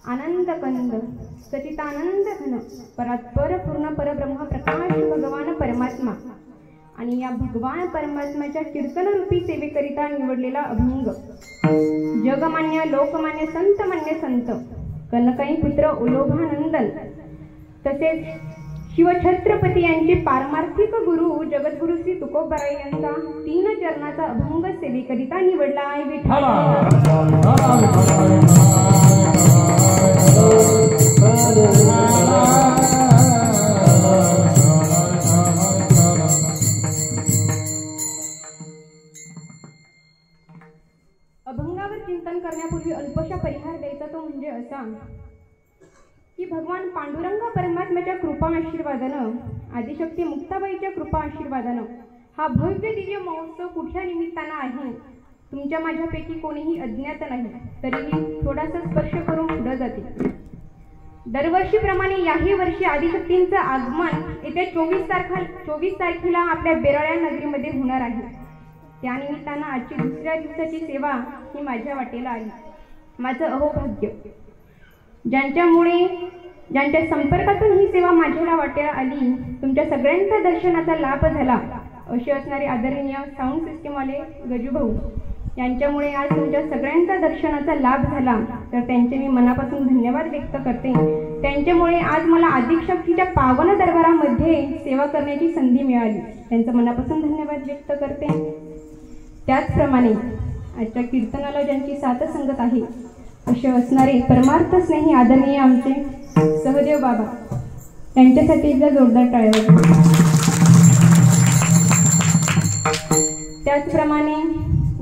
आनंद कंद सचितानंद घन परात्पर पूर्ण परब्रह्म प्रकाश भगवान परमात्मा आणि या भगवान परमात्म्याच्या कीर्तन रूपी सेवेकरिता निवडलेला अभंग जगमान्य लोकमान्य संत मान्य संत कनकई पुत्र ओलोभानंदन तसेच शिवछत्रपती यांचे पारमार्थिक गुरु जगद्गुरु श्री तुकोबाराय यांचा 3 चरणाचा अभंग सेवेकरिता निवडला आहे विठ्ठल। अभंगावर चिंतन करण्यापूर्वी अल्पशा परिहार द्यायचा तो म्हणजे असा की भगवान पांडुरंग परमात्म्याच्या कृपा आशीर्वादानं आदिशक्ती मुक्ताबाईच्या कृपा आशीर्वादानं हा भव्य दिव्य महोत्सव कुठल्या निमित्तानं आहे तुमच्या माझ्यापैकी कोणीही अज्ञात नाही, तरीही थोडासा स्पर्श करून पुढे जाते। दरवर्षीप्रमाणे याही वर्षी आदिशक्तींचं आगमन येत्या 24 तारखेला आपल्या बेराळ्या नगरीमध्ये होणार आहे। त्यानिमित्तानं आजची दुसऱ्या दिवसाची सेवा ही माझ्या वाटेला आली। माझं अहोभाग्य ज्यांच्या संपर्कातून ही सेवा माझ्या वाटेला आली तुमच्या सगळ्यांच्या दर्शनाचा लाभ झाला असे असणारे आदरणीय साऊंड सिस्टीमवाले गजूभाऊ यांच्यामुळे आज तुमच्या सगळ्यांच्या दर्शनाचा लाभ झाला, तर त्यांचे मी मनापासून धन्यवाद व्यक्त करते। त्यांच्यामुळे आज मला आदिशक्तीच्या पावन दरबारामध्ये सेवा करण्याची संधी मिळाली, त्यांचं मनापासून धन्यवाद व्यक्त करते। त्याचप्रमाणे आजच्या कीर्तनाला ज्यांची साथ संगत आहे असे असणारे परमार्थ स्नेही आदरणीय आमचे सहदेव बाबा यांच्यासाठी एकदा जोरदार टाळ्या वाजवा। त्याचप्रमाणे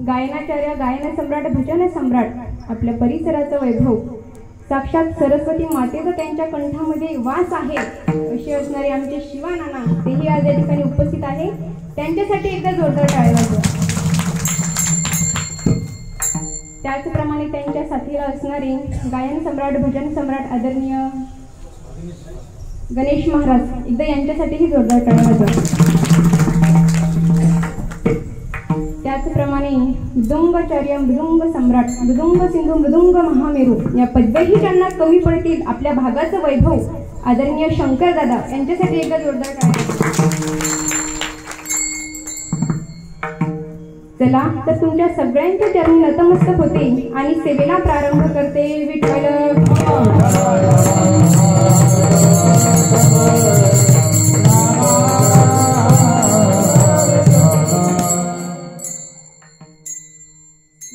गायनाचार्य गायन सम्राट भजन सम्राट आपल्या परिसराचा वैभव साक्षात सरस्वती मातेचा त्यांच्या कंठामध्ये वास आहे असे असणारे आमचे शिवानाना तेही आज या ठिकाणी उपस्थित आहे, त्यांच्यासाठी एकदा जोरदार टाळ्या वाजवा। त्याचप्रमाणे त्यांच्या साथीला असणारे गायन सम्राट भजन सम्राट आदरणीय गणेश महाराज एकदा यांच्यासाठीही जोरदार टाळ्या वाजवा। त्याचप्रमाणे मृदुंगाचार्य मृदुंग सम्राट मृदुंग सिंधू मृदुंग महामेरू या पदवीही ज्यांना कमी पडतील आपल्या भागाचं वैभव आदरणीय शंकर दादा यांच्यासाठी एकदा जोरदार टाळ्या। चला तर तुमच्या सगळ्यांच्या चरणी नतमस्तक होते आणि सेवेला प्रारंभ करते। विठ्ठल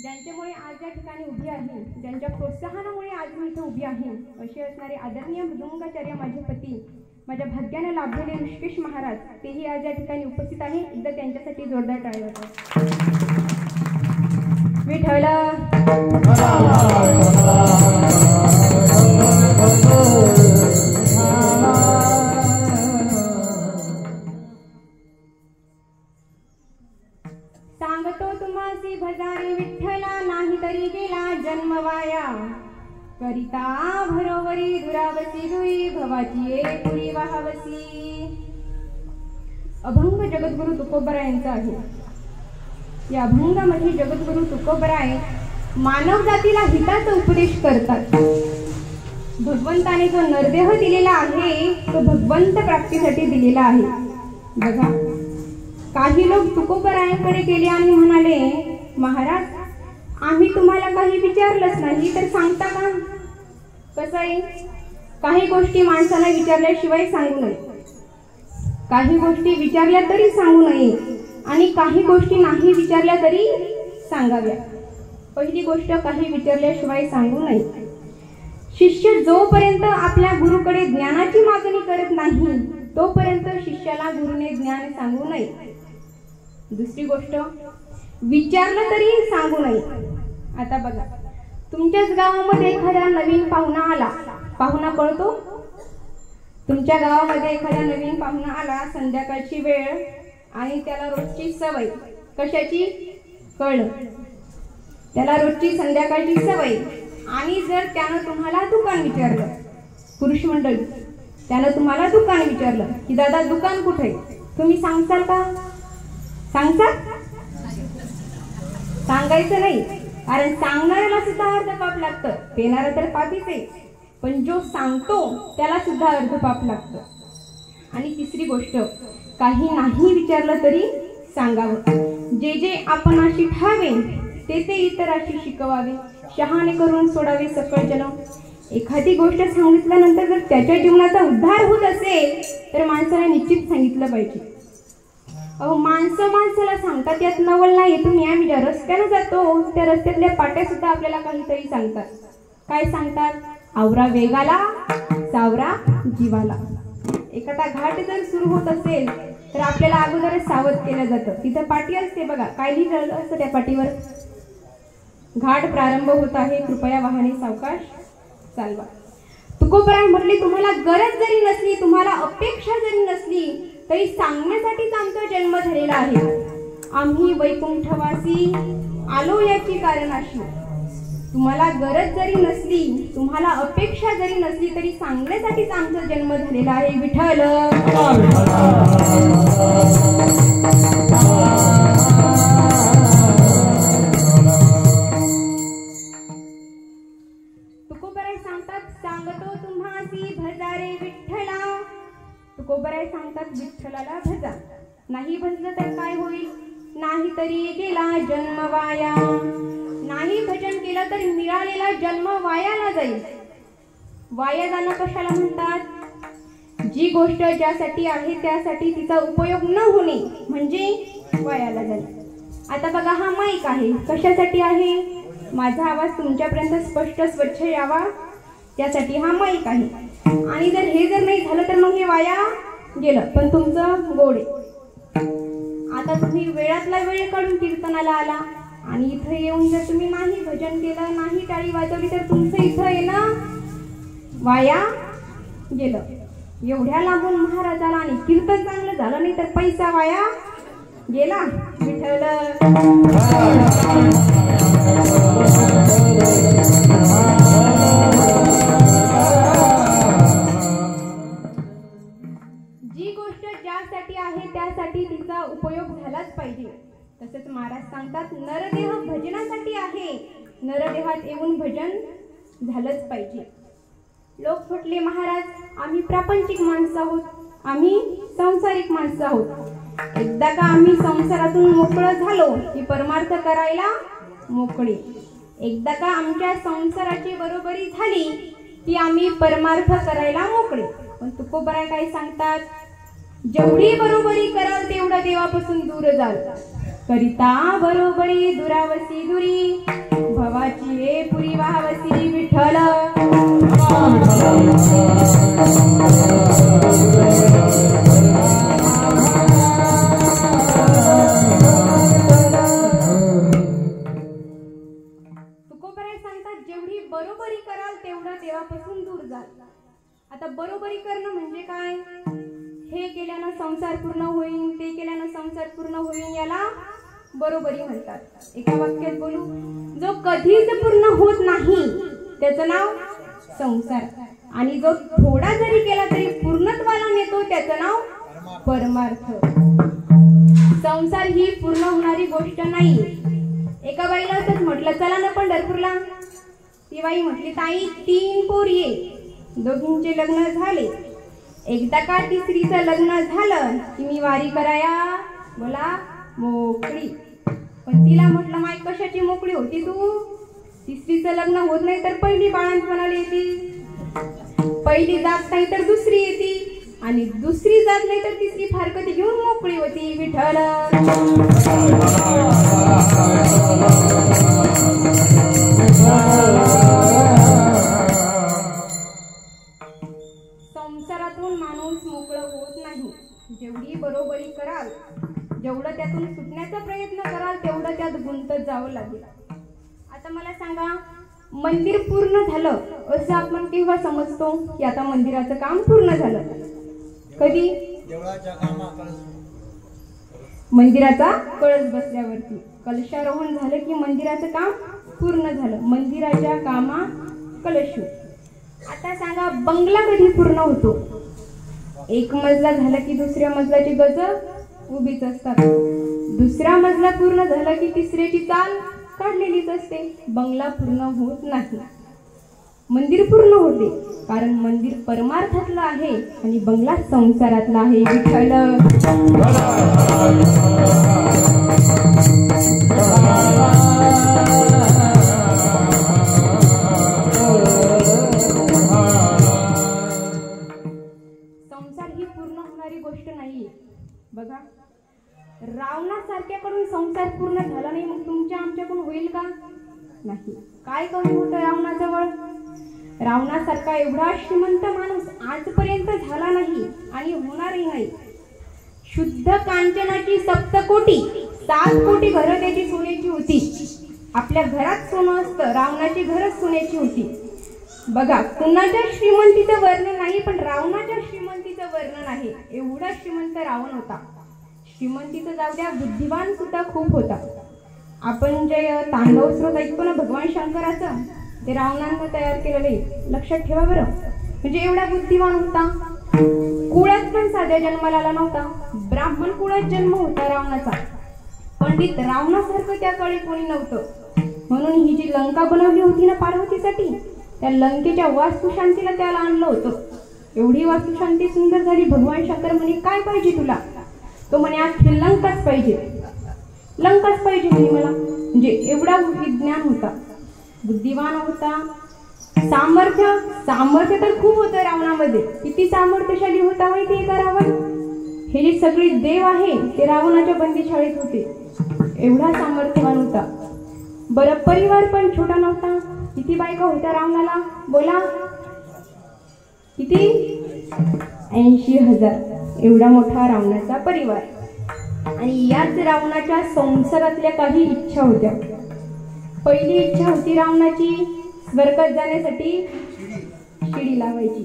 ज्यांच्यामुळे आज या ठिकाणी उभी आहे, ज्यांच्या प्रोत्साहनामुळे आज मी इथे उभी आहे असे असणारे आदरणीय मृदुंगाचार्य माझे पती माझ्या भाग्याने लाभलेले ऋषिकेश महाराज तेही आज या ठिकाणी उपस्थित आहे, एकदा त्यांच्यासाठी जोरदार टाळ्या वाजवा। विठ्ठल सांगतो तुम्हासी भजारी विठ्ठला नाही तरी गेला जन्म वाया करिता भरोवरी दुरावसी दुई भवाची एपुरी वाहावसी. अभंग जगद्गुरु तुकोबरायांचा आहे. या अभंगामध्ये जगद्गुरु तुकोबराय मानव जातीला हिताचा उपदेश करतात. भगवंताने जो नरदेह दिलेला आहे तो भगवंत प्राप्तीसाठी दिलेला आहे. बघा, काही लोक तुकोबरायांकडे गेले आणि म्हणाले, महाराज आम्ही तुम्हाला काही विचारलंच नाही तर सांगता का? कसं आहे, काही गोष्टी माणसाला विचारल्याशिवाय सांगू नये, काही गोष्टी विचारल्या तरी सांगू नये आणि काही गोष्टी नाही विचारल्या तरी सांगाव्या. पहिली गोष्ट, काही विचारल्याशिवाय सांगू नये. शिष्य जोपर्यंत आपल्या गुरुकडे ज्ञानाची मागणी करत नाही तोपर्यंत शिष्याला गुरुने ज्ञान सांगू नये. दुसरी गोष्ट, विचारलं तरी सांगू नये. आता बघा, तुमच्याच गावामध्ये एखादा नवीन पाहुणा आला, पाहुणा कळतो, तुमच्या गावामध्ये एखादा नवीन पाहुणा आला, संध्याकाळची वेळ आणि त्याला रोजची सवय, कशाची? कळलं, त्याला रोजची संध्याकाळची सवय. आणि जर त्यानं तुम्हाला दुकान विचारलं, पुरुष मंडळी, त्यानं तुम्हाला दुकान विचारलं की दादा दुकान कुठे आहे, तुम्ही सांगसाल का? सांगसाल? सांगायचं नाही, कारण सांगणाऱ्याला सुद्धा अर्धपाप लागतं. पेनारा तर पापीच आहे, पण जो सांगतो त्याला सुद्धा अर्धपाप लागतं. आणि तिसरी गोष्ट, काही नाही विचारलं तरी सांगावं. जे जे आपणाशी ठावे ते ते इतराशी शिकवावे. शहाणे करून सोडावे सकळ जन. एखादी गोष्ट सांगितल्यानंतर जर त्याच्या जीवनाचा उद्धार होत असेल तर माणसाला निश्चित सांगितलं पाहिजे. अहो, माणसं माणसाला सांगतात यात नवल नाही. तुम्ही आम्ही ज्या रस्त्यानं जातो त्या रस्त्यातल्या पाट्या सुद्धा आपल्याला काहीतरी सांगतात. काय सांगतात? आवरा वेगाला, सावरा जीवाला. एखादा घाट जर सुरू होत असेल तर आपल्याला अगोदरच सावध केलं जातं. तिथं पाटी असते बघा, काय लिहिलं असतं त्या पाटीवर? घाट प्रारंभ होत आहे, कृपया वाहने सावकाश चालवा. तुकोबराय म्हटले, तुम्हाला गरज जरी नसली, तुम्हाला अपेक्षा जरी नसली तरी सांगण्यासाठीच आमचा जन्म झालेला आहे. आम्ही वैकुंठवासी आलो याची कारणाशी. तुम्हाला गरज जरी नसली, तुम्हाला अपेक्षा जरी नसली तरी सांगण्यासाठीच आमचा जन्म झालेला आहे. विठ्ठल तुकोबराय सांगतात, सांगतो तुम्हासी भजारे विठ्ठला. तुकोबराय सांगतात, विठ्ठलाला भजा. नाही भजलं तर काय होईल? नाही तरी गेला जन्म वाया. नाही भजन केलं तर मिळालेला जन्म वायाला जाईल. वाया जाणं कशाला म्हणतात? जी गोष्ट ज्यासाठी आहे त्यासाठी तिचा उपयोग न होणे म्हणजे वायाला जाईल. आता बघा, हा माईक आहे, कशासाठी आहे? माझा आवाज तुमच्यापर्यंत स्पष्ट स्वच्छ यावा त्यासाठी हा माईक आहे. आणि जर हे जर नाही झालं तर मग हे वाया गेलं. पण तुमचं गोड आहे. आता तुम्ही वेळातला वेळ काढून कीर्तनाला आला आणि इथं येऊन जर तुम्ही नाही भजन केलं, नाही टाळी वाजवली तर तुमचं इथं येणं वाया गेलं. एवढ्या लांबून महाराज आला आणि कीर्तन चांगलं झालं नाही तर पैसा वाया गेला. विठ्ठल जी गोष्ट ज्यासाठी आहे त्यासाठी तिचा उपयोग झालाच पाहिजे. तसेच महाराज सांगतात, नरदेह भजनासाठी आहे, नरदेहात येऊन भजन झालंच पाहिजे. लोक म्हटले, महाराज आम्ही प्रापंचिक माणसं आहोत, आम्ही संसारिक माणसं आहोत. एकदा का आम्ही संसारातून मोकळं झालो की परमार्थ करायला मोकळे. एकदा का आमच्या संसाराची बरोबरी झाली की आम्ही परमार्थ करायला मोकळे. पण तुकोबराय काय सांगतात? जेवढी बरोबरी कराल तेवढं देवापासून दूर जाल. करिता बरोबरी दुरावसी दुरी भवाची ए पुरी वाहवसी. विठ्ठल तुकोबराय सांगतात, जेवढी बरोबरी कराल तेवढं देवापासून दूर जाल. आता बरोबरी करणं म्हणजे काय? हे केल्यानं संसार पूर्ण होईल, ते केल्यानं संसार पूर्ण होईल, याला बरोबरी म्हणतात. एका वाक्यात बोलू, जो कधीच पूर्ण होत नाही त्याचं नाव संसार. आणि जो थोडा जरी केला तरी पूर्णत्वाला नेतो त्याचं नाव परमार्थ. संसार ही पूर्ण होणारी गोष्ट नाही. एका बाईला असंच म्हटलं, चला ना पंढरपूरला. ती बाई म्हटली, ताई 3 पोरी आहे, दोघींचे लग्न झाले, एकदा का तिसरीचं लग्न झालं की मी वारी कराया बोला मोकळी. पण तिला म्हटलं, माय कशाची मोकळी होती तू? तिसरीचं लग्न होत नाही तर पहिली बाळंतपणाला येते, पहिली जात नाही तर दुसरी येते, आणि दुसरी जात नाही तर तिसरी फारकती घेऊन मोकळी होती. विठ्ठल संसारातून माणूस मोकळं होत नाही. जेवढी बरोबरी कराल, जेवढं त्यातून सुटण्याचा प्रयत्न कराल, तेवढं त्यात गुंतत जावं लागेल. आता मला सांगा, मंदिर पूर्ण झालं असं आपण केव्हा समजतो की आता मंदिराचं काम पूर्ण झालं? कधी? मंदिराचा कळस बसल्यावरती. कलशारोहण झालं की मंदिराचं काम पूर्ण झालं. मंदिराच्या कामा कलशू. आता सांगा, बंगला कधी पूर्ण होतो? एक मजला झाला की दुसऱ्या मजल्याची गज उभीच असतात. दुसरा मजला पूर्ण झाला की तिसऱ्याची चाल काढलेलीच असते. बंगला पूर्ण होत नाही. मंदिर पूर्ण होते, कारण मंदिर परमार्थातलं आहे आणि बंगला संसारातला आहे. विठ्ठल संसार ही पूर्ण होणारी गोष्ट नाहीये. बघा, रावणासारख्याकडून संसार पूर्ण झाला नाही, मग तुमच्या आमच्याकडून होईल का? नाही. काय कमी होतं रावणाजवळ? रावणासारखा एवढा श्रीमंत माणूस आजपर्यंत झाला नाही आणि होणारही नाही. शुद्ध कांचनाची सप्तकोटी, 7 कोटी घरं त्याची सोन्याची होती. आपल्या घरात सोनं असतं, रावणाची घरच सोन्याची होती. बघा, कुणाच्या श्रीमंतीचं वर्णन नाही, पण रावणाच्या श्रीमंतीचं वर्णन आहे. एवढा श्रीमंत रावण होता. श्रीमंतीचं जाऊ द्या, बुद्धिवान सुद्धा खूप होता. आपण जे तांडव स्रोत ऐकतो ना भगवान शंकराचं, ते रावणानं तयार केलेले, लक्षात ठेवा बरं. म्हणजे एवढा बुद्धिवान होता. कुळात पण साध्या जन्माला आला नव्हता, ब्राह्मण कुळात जन्म होता रावणाचा. पंडित रावणासारखं त्या काळी कोणी नव्हतं. म्हणून ही जी लंका बनवली होती ना पार्वतीसाठी, त्या लंकेच्या वास्तुशांतीला त्याला आणलं होतं. एवढी वास्तुशांती सुंदर झाली. भगवान शंकर म्हणे, काय पाहिजे तुला? तो म्हणे, अख्खी लंकाच पाहिजे, लंकाच पाहिजे म्हणे मला. म्हणजे एवढा विज्ञान होता, बुद्धिवान होता. सामर्थ्य तर खूप होतं रावणामध्ये. किती सामर्थ्यशाली होता माहिती का रावण? हे जे सगळे देव आहे ते रावणाच्या बंदीशाळेत होते. एवढा सामर्थ्यवान होता. बरं, परिवार पण छोटा नव्हता. किती बायका होत्या रावणाला? बोला किती? 80,000. एवढा मोठा रावणाचा परिवार. आणि याच रावणाच्या संसारातल्या काही इच्छा होत्या. पहिली इच्छा होती रावणाची स्वर्गात जाण्यासाठी शिडी लावायची.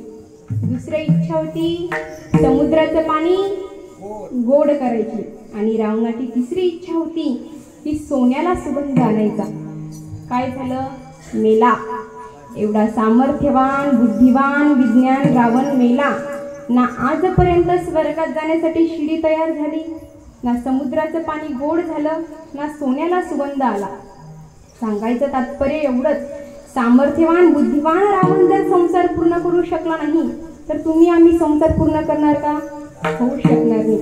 दुसरी इच्छा होती समुद्राचं पाणी गोड करायची. आणि रावणाची तिसरी इच्छा होती की सोन्याला सुगंध आणायचा. काय झालं? मेला. एवढा सामर्थ्यवान, बुद्धिवान, विज्ञान रावण मेला. ना आजपर्यंत स्वर्गात जाण्यासाठी शिडी तयार झाली, ना समुद्राचं पाणी गोड झालं, ना सोन्याला सुगंध आला. सांगायचं तात्पर्य एवढंच, सामर्थ्यवान बुद्धिवान रावण जर संसार पूर्ण करू शकला नाही तर तुम्ही आम्ही संसार पूर्ण करणार का? होऊ शकणार नाही.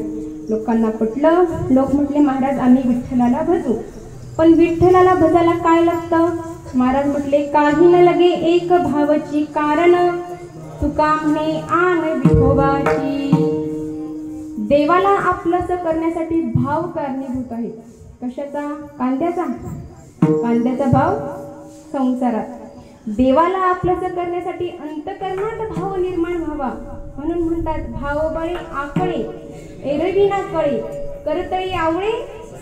लोकांना पटलं. लोक म्हटले, महाराज आम्ही विठ्ठलाला भजू. पण विठ्ठलाला भजायला काय लागतं? महाराज म्हटले, काही न लगे एक भावची कारण, तुका म्हणे आन विठोबाची. देवाला आपलंसं करण्यासाठी भाव कारणीभूत आहे. कशाचा? कांद्याचा. कांद्याचा भाव संसारात. देवाला आपलंसं करण्यासाठी अंतकरणात भाव निर्माण व्हावा. म्हणून म्हणतात, भाव बळे आकळे एरवी ना कळे, करतळी आवळे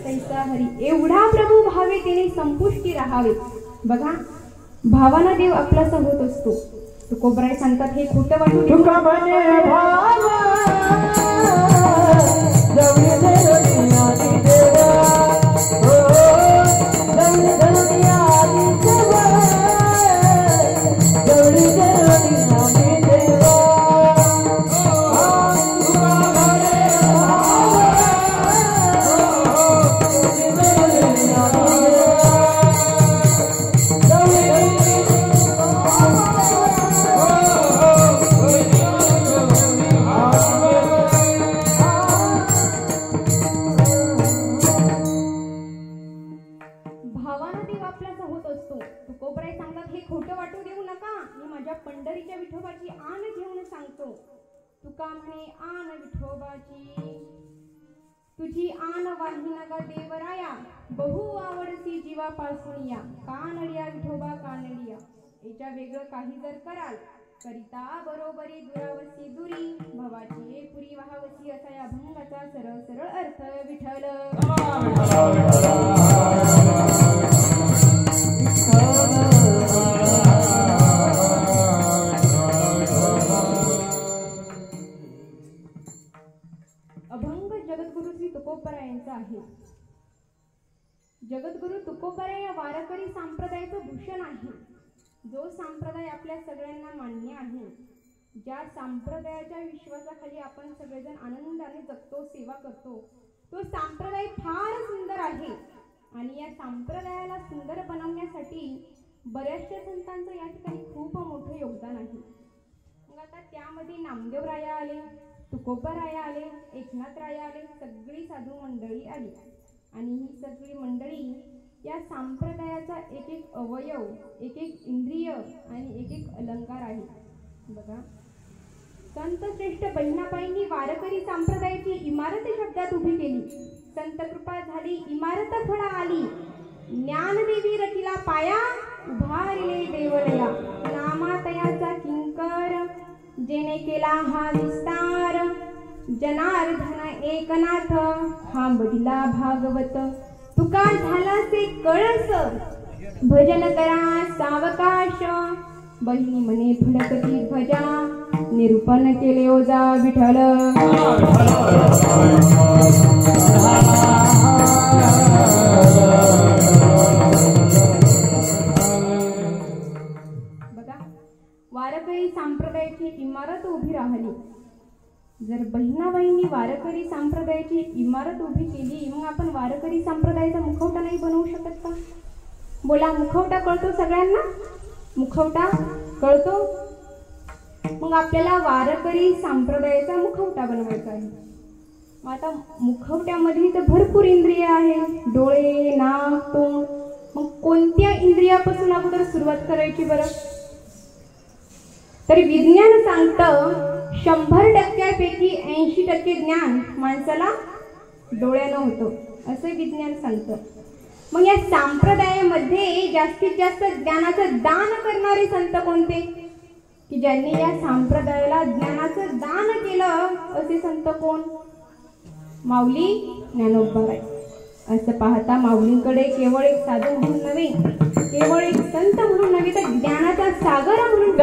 तैसा हरी. एवढा प्रभू भावे तिने संपुष्टी राहावे. बघा, भावाना देव आपलासा होत असतो. तुकोबराय सांगतात, हे खोटं वाटू पंढरीच्या विठोबाची आण घेऊन सांगतो. तुका म्हणे आण विठोबाची, तुझी आण वाहिना गा देवराया, बहु आवडती जीवापासून या. कानडिया विठोबा कानडिया, याच्या वेगळं काही जर कराल करिता बरोबरी दुरावसी दुरी, भवाची ये पुरी वाहावसी, असा या अभंगाचा सरळ सरळ अर्थ. विठ्ठल अभंग जगद्गुरु श्री तुकोबरायांचा आहे. जगद्गुरु तुकोबराय या वारकरी संप्रदायाचं भूषण आहे. जो संप्रदाय आपल्या सगळ्यांना मान्य आहे, ज्या संप्रदायाच्या विश्वासाखाली आपण सगळेजण आनंदाने जगतो, सेवा करतो, तो संप्रदाय फार सुंदर आहे. आणि या संप्रदायाला सुंदर बनवण्यासाठी बऱ्याचशा संतांचं या ठिकाणी खूप मोठं योगदान आहे. मग आता त्यामध्ये नामदेव राया आले, तुकोबा राया आले, एकनाथ राया आले, सगळी साधू मंडळी आली. आणि ही सगळी मंडळी या संप्रदायाचा एक एक अवयव, एक एक इंद्रिय आणि एक एक अलंकार आहे. बघा, संत श्रेष्ठ बहिणाबाईंनी वारकरी संप्रदायाची इमारत शब्दात उभी केली. संत कृपा झाली इमारत फळा आली, ज्ञानदेवी रचिला पाया, उभारले देवलया. नामातयाचा किंकर, जेने केला हा विस्तार, जनार्दन एकनाथ, हा बदिला भागवत. तुका झालासे कळस, भजन करा सावकाश, बहिणी मने फडकती ध्वजा, निरूपण केले ओजा विठ्ठल. बघा, वारकरी संप्रदायाची इमारत उभी राहिली. जर बहिणाबाईंनी वारकरी संप्रदायाची इमारत उभी केली, मग आपण वारकरी संप्रदायाचा मुखवटा नाही बनवू शकत का? बोला, मुखवटा कळतो सगळ्यांना? मुखवटा कळतो? मग आपल्याला वारकरी संप्रदायाचा मुखवटा बनवायचा आहे. मग आता मुखवट्यामध्ये तर भरपूर इंद्रिय आहे, डोळे, नाक, तोंड. मग कोणत्या इंद्रियापासून अगोदर सुरुवात करायची बरं? तर विज्ञान सांगतं 100%पैकी 80% ज्ञान माणसाला डोळ्यानं होतं, असं विज्ञान सांगतं. मग या संप्रदायामध्ये जास्तीत जास्त ज्ञानाचं दान करणारे संत कोणते? की ज्यांनी या संप्रदायाला ज्ञानाचं दान केलं असे संत कोण? माऊली ज्ञानोबा. असं पाहता माऊलींकडे केवळ एक साधू म्हणून नव्हे, केवळ एक संत म्हणून नव्हे, तर ज्ञानाचा सागर म्हणून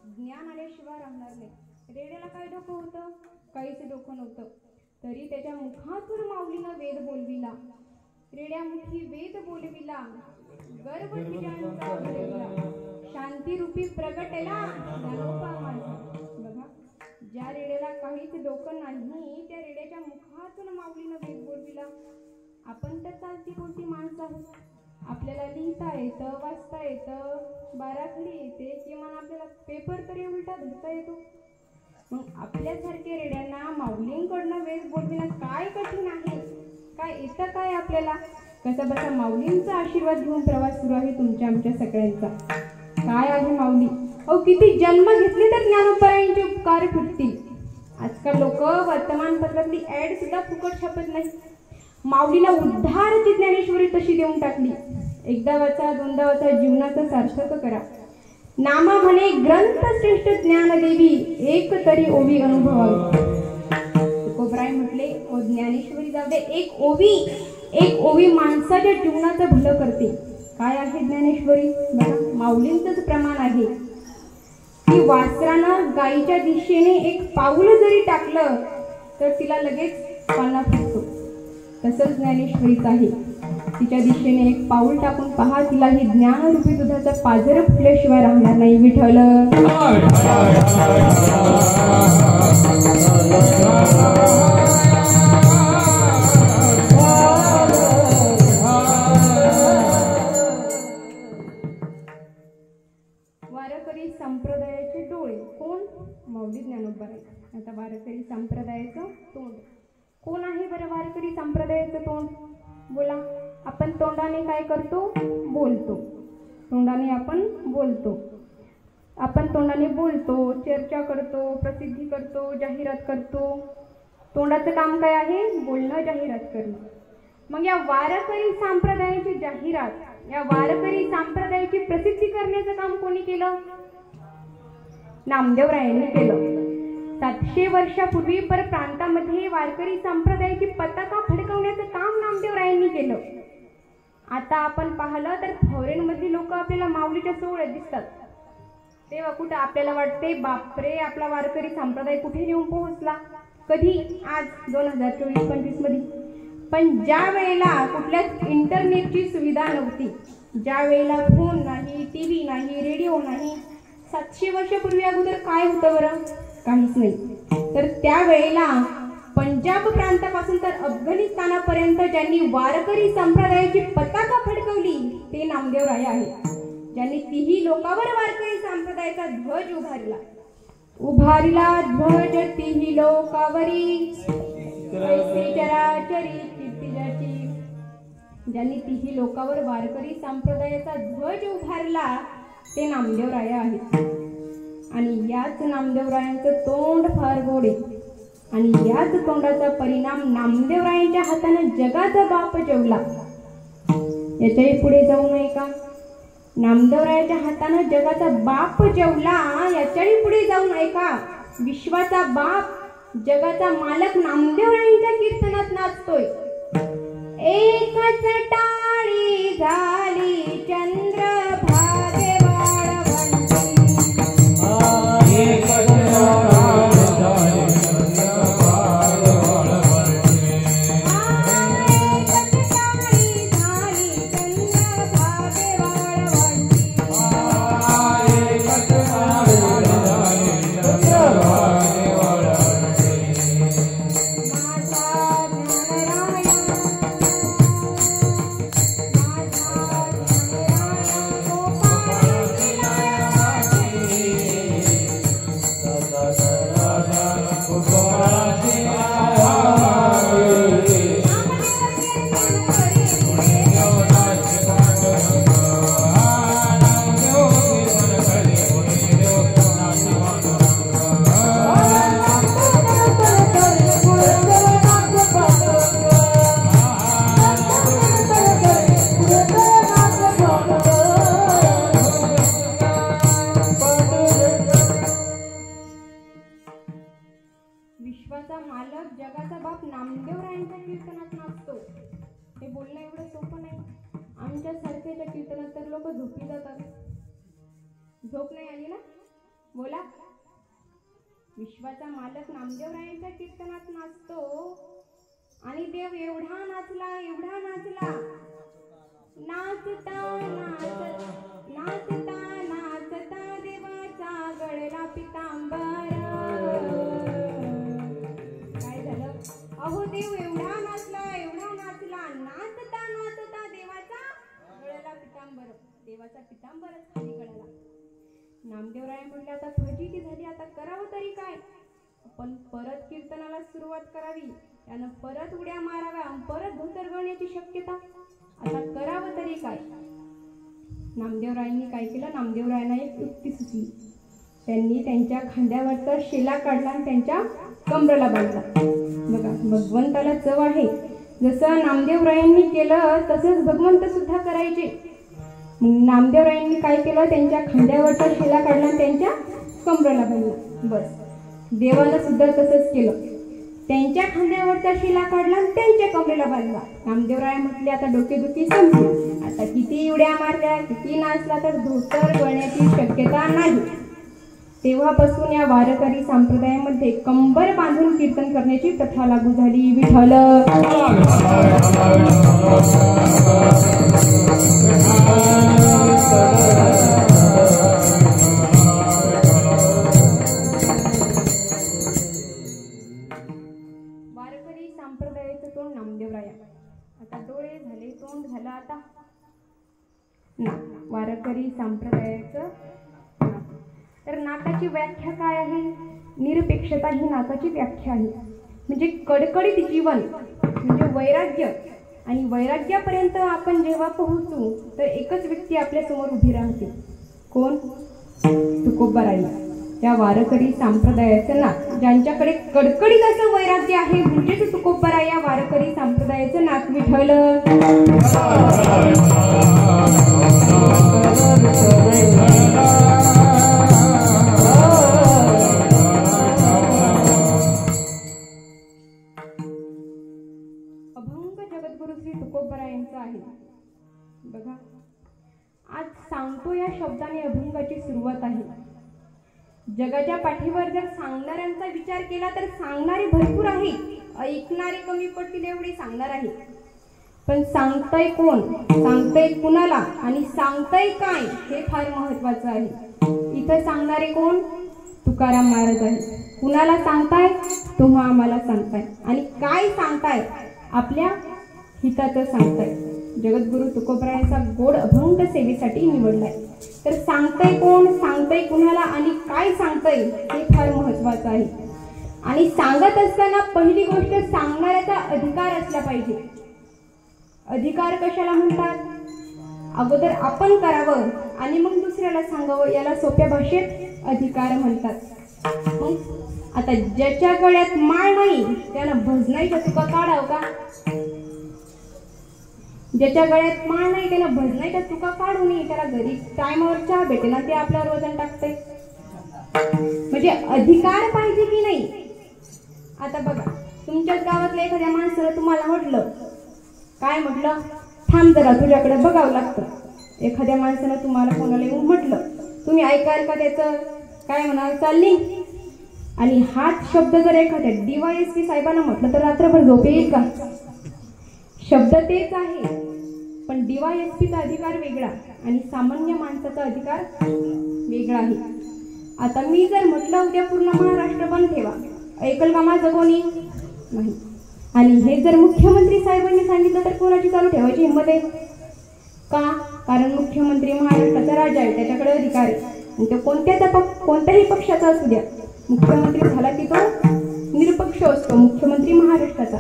ज्ञान आल्याशिवाय राहणार नाही. रेड्याला काय डोकं होतं? काहीच डोकं नव्हतं. तरी त्याच्या मुखातून माऊलीनं वेद बोलविला. रेड्यामुखी वेद बोलविला, गर्भ तुझ्यांचा भरविला, शांतीरूपी प्रगटला ज्ञानोबा माझा. बघा, ज्या रेड्याला काहीच डोकं नाही त्या रेड्याच्या मुखातून माऊलीनं वेद बोलविला. आपण तर चालती बोलती माणसं आहोत. आपल्याला लिहिता येतं, वाचता येतं, बाराखडी येते, किमान आपल्याला पेपर तरी उलटा धरता येतो. मग आपल्यासारख्या रेड्यांना माऊलींकडनं वेद बोलविणं काय कठीण आहे? काय येतं काय आपल्याला? कसा बसा माऊलींचा आशीर्वाद घेऊन प्रवास सुरू आहे तुमच्या आमच्या सगळ्यांचा. काय आहे माऊली? अहो, किती जन्म घेतले तर ज्ञानोबरायांचे उपकार फिरतील. आजकाल लोक वर्तमानपत्रातली ऍड सुद्धा फुकट छापत नाही. माऊलीला उद्धारची ज्ञानेश्वरी तशी देऊन टाकली. एकदा वाचा, दोनदा वाचा, जीवनाचा सार्थक करा. नामा म्हणे ग्रंथ श्रेष्ठ ज्ञानदेवी, एक तरी ओवी अनुभवावी. तुकोबराय म्हटले, ओ ज्ञानेश्वरी जाऊ दे, एक ओवी माणसाच्या जीवनाचं भलं करते. काय आहे ज्ञानेश्वरी? बघा, माऊलींचंच प्रमाण आहे की वासरानं गाईच्या दिशेने एक पाऊल जरी टाकलं तर तिला लगेच पाना फुटतो. तसंच ज्ञानेश्वरीच आहे. तिच्या दिशेने एक पाऊल टाकून पहा, तिला ही ज्ञानरूपी दुधाचं पाझर फुटल्याशिवाय राहणार नाही. विठ्ठल वारकरी संप्रदायाचे डोळे कोण? माऊली ज्ञानोबराय. आता वारकरी संप्रदायाचं तोंड कोण आहे बरं? वारकरी संप्रदायाचं तोंड बोला. आपण तोंडाने काय करतो? बोलतो. तोंडाने आपण बोलतो. आपण तोंडाने बोलतो, चर्चा करतो, प्रसिद्धी करतो, जाहिरात करतो. तोंडाचं काम काय आहे? बोलणं, जाहिरात करणं. मग या वारकरी संप्रदायाची जाहिरात, या वारकरी संप्रदायाची प्रसिद्धी करण्याचं काम कोणी केलं? नामदेवरायांनी केलं. 700 वर्षापूर्वी परप्रांतामध्ये वारकरी संप्रदायाची पताका फडकवण्याचं काम नामदेवरायांनी केलं. आता आपण पाहिलं तर फॉरेनमधली लोक आपल्याला माऊलीच्या सोहळ्यात दिसतात. तेव्हा कुठं आपल्याला वाटते बापरे, आपला वारकरी संप्रदाय कुठे नेऊन पोहोचला. कधी? आज 2024-25 मध्ये. पण ज्या वेळेला कुठल्याच इंटरनेटची सुविधा नव्हती, ज्या वेळेला फोन नाही, टीव्ही नाही, रेडिओ नाही, 700 वर्षापूर्वी अगोदर काय होतं बरं? काहीच नाही. तर त्यावेळेला पंजाब प्रांतापासून तर अफगाणिस्तानापर्यंत ज्यांनी वारकरी संप्रदायाची पताका फडकवली ते नामदेवराय आहेत. ज्यांनी तिही लोकांवर वारकरी संप्रदायाचा ध्वज उभारला ध्वज तिही लोकावरी, ऐसे चराचरी कीर्ती ज्याची. ज्यांनी तिही लोकांवर वारकरी संप्रदायाचा ध्वज उभारला ते नामदेवराय आहेत. आणि याच नामदेवरायांचं तोंड फार गोड आहे. आणि याच तोंडाचा परिणाम नामदेवरायांच्या हाताने जगाचा बाप जेवला. याच्याही पुढे जाऊ नये का? नामदेवरायाच्या हाताने जगाचा बाप जेवला, याच्याही पुढे जाऊ नये का? विश्वाचा बाप, जगाचा मालक नामदेवरायांच्या कीर्तनात नाचतोय. एकच टाळी झाली चंद्रभागे वाळवंटी, एकच विश्वाचा मालक, जगाचा बाप नामदेवरायांच्या कीर्तनात नाचतो. हे बोलणं एवढं सोपं नाही. आमच्या सारख्याच्या कीर्तनात तर लोक झोपी जातात. झोप नाही आली ना? बोला. विश्वाचा मालक नामदेवरायांच्या कीर्तनात नाचतो आणि देव एवढा नाचला, एवढा नाचला. नाचता नाचता नाचता देवाचा गळला पितांबर. काय झालं? अहो देव एवढा नाचला, एवढा नाचला. नाचता नाचता देवाचा गळला पितांबर. देवाचा पितांबरच खाली गळाला. नामदेवराय म्हटले आता फजिती झाली, आता करावं तरी काय. पण परत कीर्तनाला सुरुवात करावी, त्यानं परत उड्या माराव्या, परत धोतर गळण्याची शक्यता. आता करावं तरी काय. नामदेवरायांनी काय केलं? नामदेवरायांना एक युक्ती सुचली. त्यांनी त्यांच्या खांद्यावरचा शेला काढला आणि त्यांच्या कमरेला बांधला. बघा, भगवंताला चव आहे. जसं नामदेवरायांनी केलं तसंच भगवंत सुद्धा करायचे. नामदेवरायांनी काय केलं? त्यांच्या खांद्यावरचा शेला काढला आणि त्यांच्या कमरेला बांधला. बस, देवानं सुद्धा तसंच केलं. त्यांच्या खांद्यावरचा शिला काढला आणि त्यांच्या कमरेला बांधला. नामदेवराय म्हटले आता डोकेदुखी संपली. आता किती उड्या मारल्या, किती नाचला तर धोतर गळण्याची शक्यता नाही. तेव्हापासून या वारकरी संप्रदायामध्ये कंबर बांधून कीर्तन करण्याची प्रथा लागू झाली. विठ्ठल वारकरी संप्रदायाचं तोंड नामदेवराया. आता डोळे झाले, तोंड झालं, आता नाक. वारकरी संप्रदायाचं नाक. तर नाकाची व्याख्या काय आहे? निरपेक्षता ही नाकाची व्याख्या आहे. म्हणजे कडकडीत जीवन, म्हणजे वैराग्य. आणि वैराग्यापर्यंत आपण जेव्हा पोहोचू तर एकच व्यक्ती आपल्या समोर उभी राहते. कोण? तुकोबाराई. त्या वारकरी संप्रदायाचं नाक, ज्यांच्याकडे कडकडीत असं वैराग्य आहे म्हणजेच तुकोबाराई या वारकरी संप्रदायाचं नाक. विठ्ठल अभंग जगद्गुरु श्री तुकोबारायांचा आहे. बघा, आज सांगतो या शब्दाने अभंगाची सुरुवात आहे. जगाच्या पाठीवर जर सांगणाऱ्यांचा विचार केला तर सांगणारे भरपूर आहे, ऐकणारे कमी पडतील एवढे सांगणार आहे. पण सांगतय कोण, सांगतय कुणाला आणि सांगतय काय हे फार महत्वाचं आहे. इथं सांगणारे कोण? तुकाराम महाराज आहे. कुणाला सांगताय? तुम्हा आम्हाला सांगताय. आणि काय सांगताय? आपल्या हिताचं सांगताय. जगद्गुरु तुकोबारायांचा गोड अभंग सेवेसाठी निवडलाय. तर सांगतय कोण, सांगतय कुणाला आणि काय सांगतय हे फार महत्वाचं आहे. आणि सांगत असताना पहिली गोष्ट सांगणाऱ्याचा अधिकार असला पाहिजे. अधिकार कशाला म्हणतात? अगोदर आपण करावं आणि मग दुसऱ्याला सांगावं, याला सोप्या भाषेत अधिकार म्हणतात. मग आता ज्याच्या गळ्यात माळ नाही त्यानं भजनाईचा तुका काढाव का? ज्याच्या गळ्यात माळ नाही त्यानं भजनाईचा तुका काढू नये. त्याला घरी टायमावर चहा भेटे ना, ते आपल्यावर वजन टाकते. म्हणजे अधिकार पाहिजे की नाही? आता बघा, तुमच्याच गावातल्या एखाद्या माणसाला तुम्हाला म्हटलं, काय म्हटलं? थांब जरा, तुझ्याकडे बघावं लागतं. एखाद्या माणसानं तुम्हाला कोणाला येऊन म्हटलं, तुम्ही ऐकाल का त्याचं? काय म्हणाल? चालली. आणि हाच शब्द जर एखाद्या DYSP साहेबांना म्हटलं तर रात्रभर झोप येईल का? शब्द तेच आहे, पण DYSPचा अधिकार वेगळा आणि सामान्य माणसाचा अधिकार वेगळा आहे. आता मी जर म्हटलं उद्या पूर्ण महाराष्ट्र बंद ठेवा, ऐकल का माझं कोणी? नाही. आणि हे जर मुख्यमंत्री साहेबांनी सांगितलं तर कोणाची चालू ठेवायची हिंमत आहे का? कारण मुख्यमंत्री महाराष्ट्राचा राजा आहे, त्याच्याकडे अधिकार आहे. आणि तो कोणत्याही पक्षाचा असू द्या, मुख्यमंत्री झाला की तो निरपक्ष असतो, मुख्यमंत्री महाराष्ट्राचा.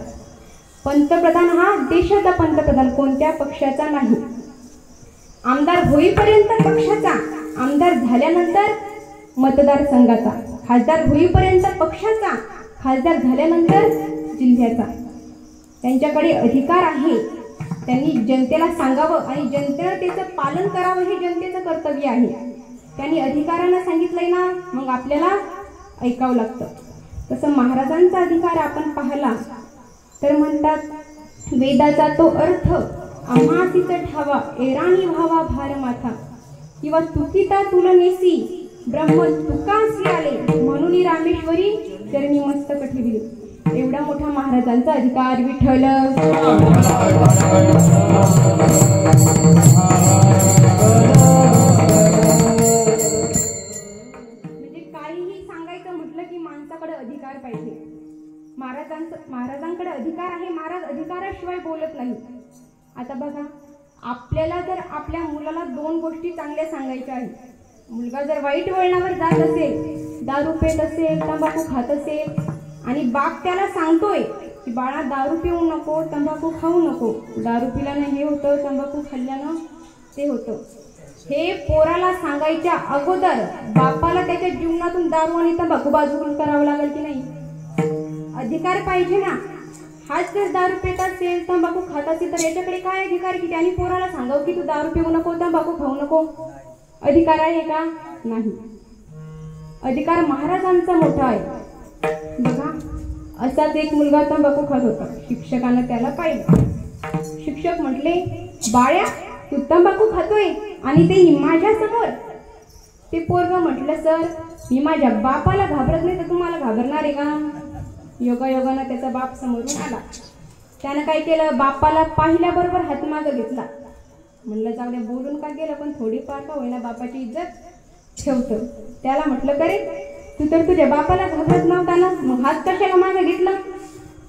पंतप्रधान हा देशाचा पंतप्रधान, कोणत्या पक्षाचा नाही. आमदार होईपर्यंत पक्षाचा, आमदार झाल्यानंतर मतदारसंघाचा, खासदार होईपर्यंत पक्षाचा, खासदार झाल्यानंतर जिल्ह्याचा. त्यांच्याकडे अधिकार आहे. त्यांनी जनतेला सांगावं आणि जनतेनं त्याचं पालन करावं, हे जनतेचं कर्तव्य आहे. त्यांनी अधिकारानं सांगितलंय ना, मग आपल्याला ऐकावं लागतं. तसं महाराजांचा अधिकार आपण पाहिला तर म्हणतात, वेदाचा तो अर्थ आम्हासीच ठावा, एराणी व्हावा भार माथा, किंवा तुकिता तुलनेसी ब्रह्म तुकासी आले म्हणून रामेश्वरी चरणी मस्तक ठेविले. एवढा मोठा महाराजांचा अधिकार विठ्ठल. म्हणजे काहीही सांगायचं म्हटलं की माणसाकडे अधिकार पाहिजे. महाराजांकडे अधिकार आहे. महाराज अधिकाराशिवाय बोलत नाही. आता बघा, आपल्याला जर आपल्या मुलाला दोन गोष्टी चांगल्या सांगायच्या आहेत. मुलगा जर वाईट वळणावर जात असेल, दारू पेत असेल, तंबाखू खात असेल आणि बाप त्याला सांगतोय की बाळा दारू पिऊ नको, तंबाखू खाऊ नको, दारू पिल्यानं हे होतं, तंबाखू खाल्ल्यानं ते होतं, हे पोराला सांगायच्या अगोदर बापाला त्याच्या जीवनातून दारू आणि तंबाखू बाजूला करावं लागेल की नाही? अधिकार पाहिजे ना. हाच जर दारू पेत असेल, तंबाखू खात असेल तर याच्याकडे काय अधिकार की त्याने पोराला सांगावं की तू दारू पिऊ नको, तंबाखू खाऊ नको? अधिकार आहे का? नाही. अधिकार महाराजांचा मोठा आहे. बघा, असाच एक मुलगा तंबाखू खात होता. शिक्षकानं त्याला पाहिलं. शिक्षक म्हटले, बाळ्या तू तंबाखू खातोय आणि ते माझ्या समोर? ते पोरगं म्हटलं, सर मी माझ्या बापाला घाबरत नाही तर तुम्हाला घाबरणार आहे का? योगायोगानं त्याचा बाप समोरून आला. त्यानं काय केलं, बापाला पाहिल्याबरोबर हातमागं घेतला. म्हणलं जाऊ दे, बोलून का गेलं पण थोडीफार का होईना बापाची इज्जत ठेवतो. त्याला म्हटलं, करे तू तर तुझ्या बापाला घाबरत नव्हता ना, मग हात कशाला मागे घेतला?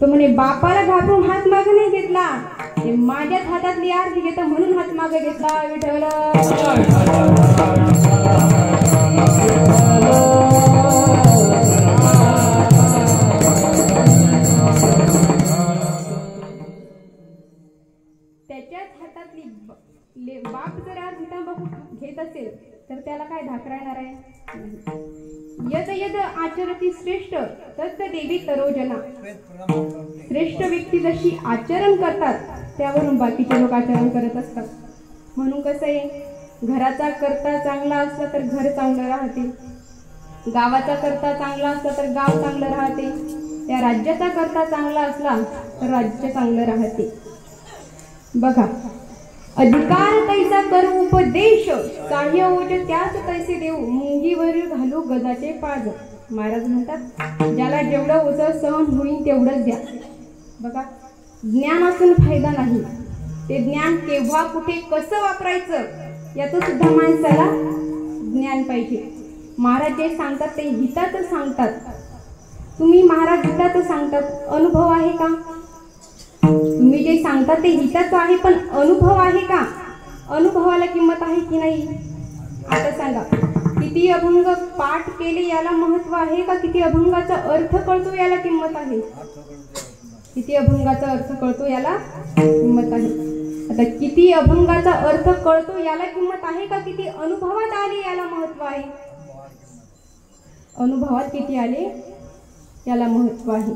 तो म्हणे, बापाला घाबरून हात मागे नाही घेतला, ते माझ्याच हातातली आरती घेता म्हणून हात मागे घेतला. विठ्ठल. त्याच्याच हातातली बाप जर आरती तंबाखू घेत असेल तर त्याला काय धाक राहणार आहे? यद यद आचरती श्रेष्ठ तत् देवी तरोजना. श्रेष्ठ व्यक्ती जशी आचरण करतात त्यावरून बाकीचे लोक आचरण करत असतात. म्हणून कसं आहे, घराचा करता चांगला असला तर घर चांगलं राहते, गावाचा करता चांगला असला तर गाव चांगलं राहते, त्या राज्याचा करता चांगला असला तर राज्य चांगलं राहते. बघा, अधिकार तैसा करू उपदेश, साह्य ओज त्यास तैसे देऊ, मुंगीवर घालू गदाचे पाज. महाराज म्हणतात, ज्याला जेवढं ओझं सहन होईल तेवढंच द्या. बघा, ज्ञान असून फायदा नाही. ते ज्ञान केव्हा कुठे कसं वापरायचं याचं सुद्धा माणसाला ज्ञान पाहिजे. महाराज जे सांगतात ते हिताचं सांगतात. तुम्ही महाराज हिताचं सांगतात, अनुभव आहे का? तुम्ही जे सांगता ते हिताचं आहे पण अनुभव आहे का? अनुभवाला किंमत आहे की नाही? आता सांगा, किती अभंग पाठ केले याला महत्व आहे का किती अभंगाचा अर्थ कळतो याला किंमत आहे? किती अभंगाचा अर्थ कळतो याला किंमत आहे. आता किती अभंगाचा अर्थ कळतो याला किंमत आहे का किती अनुभवात आले याला महत्व आहे? अनुभवात किती आले याला महत्व आहे.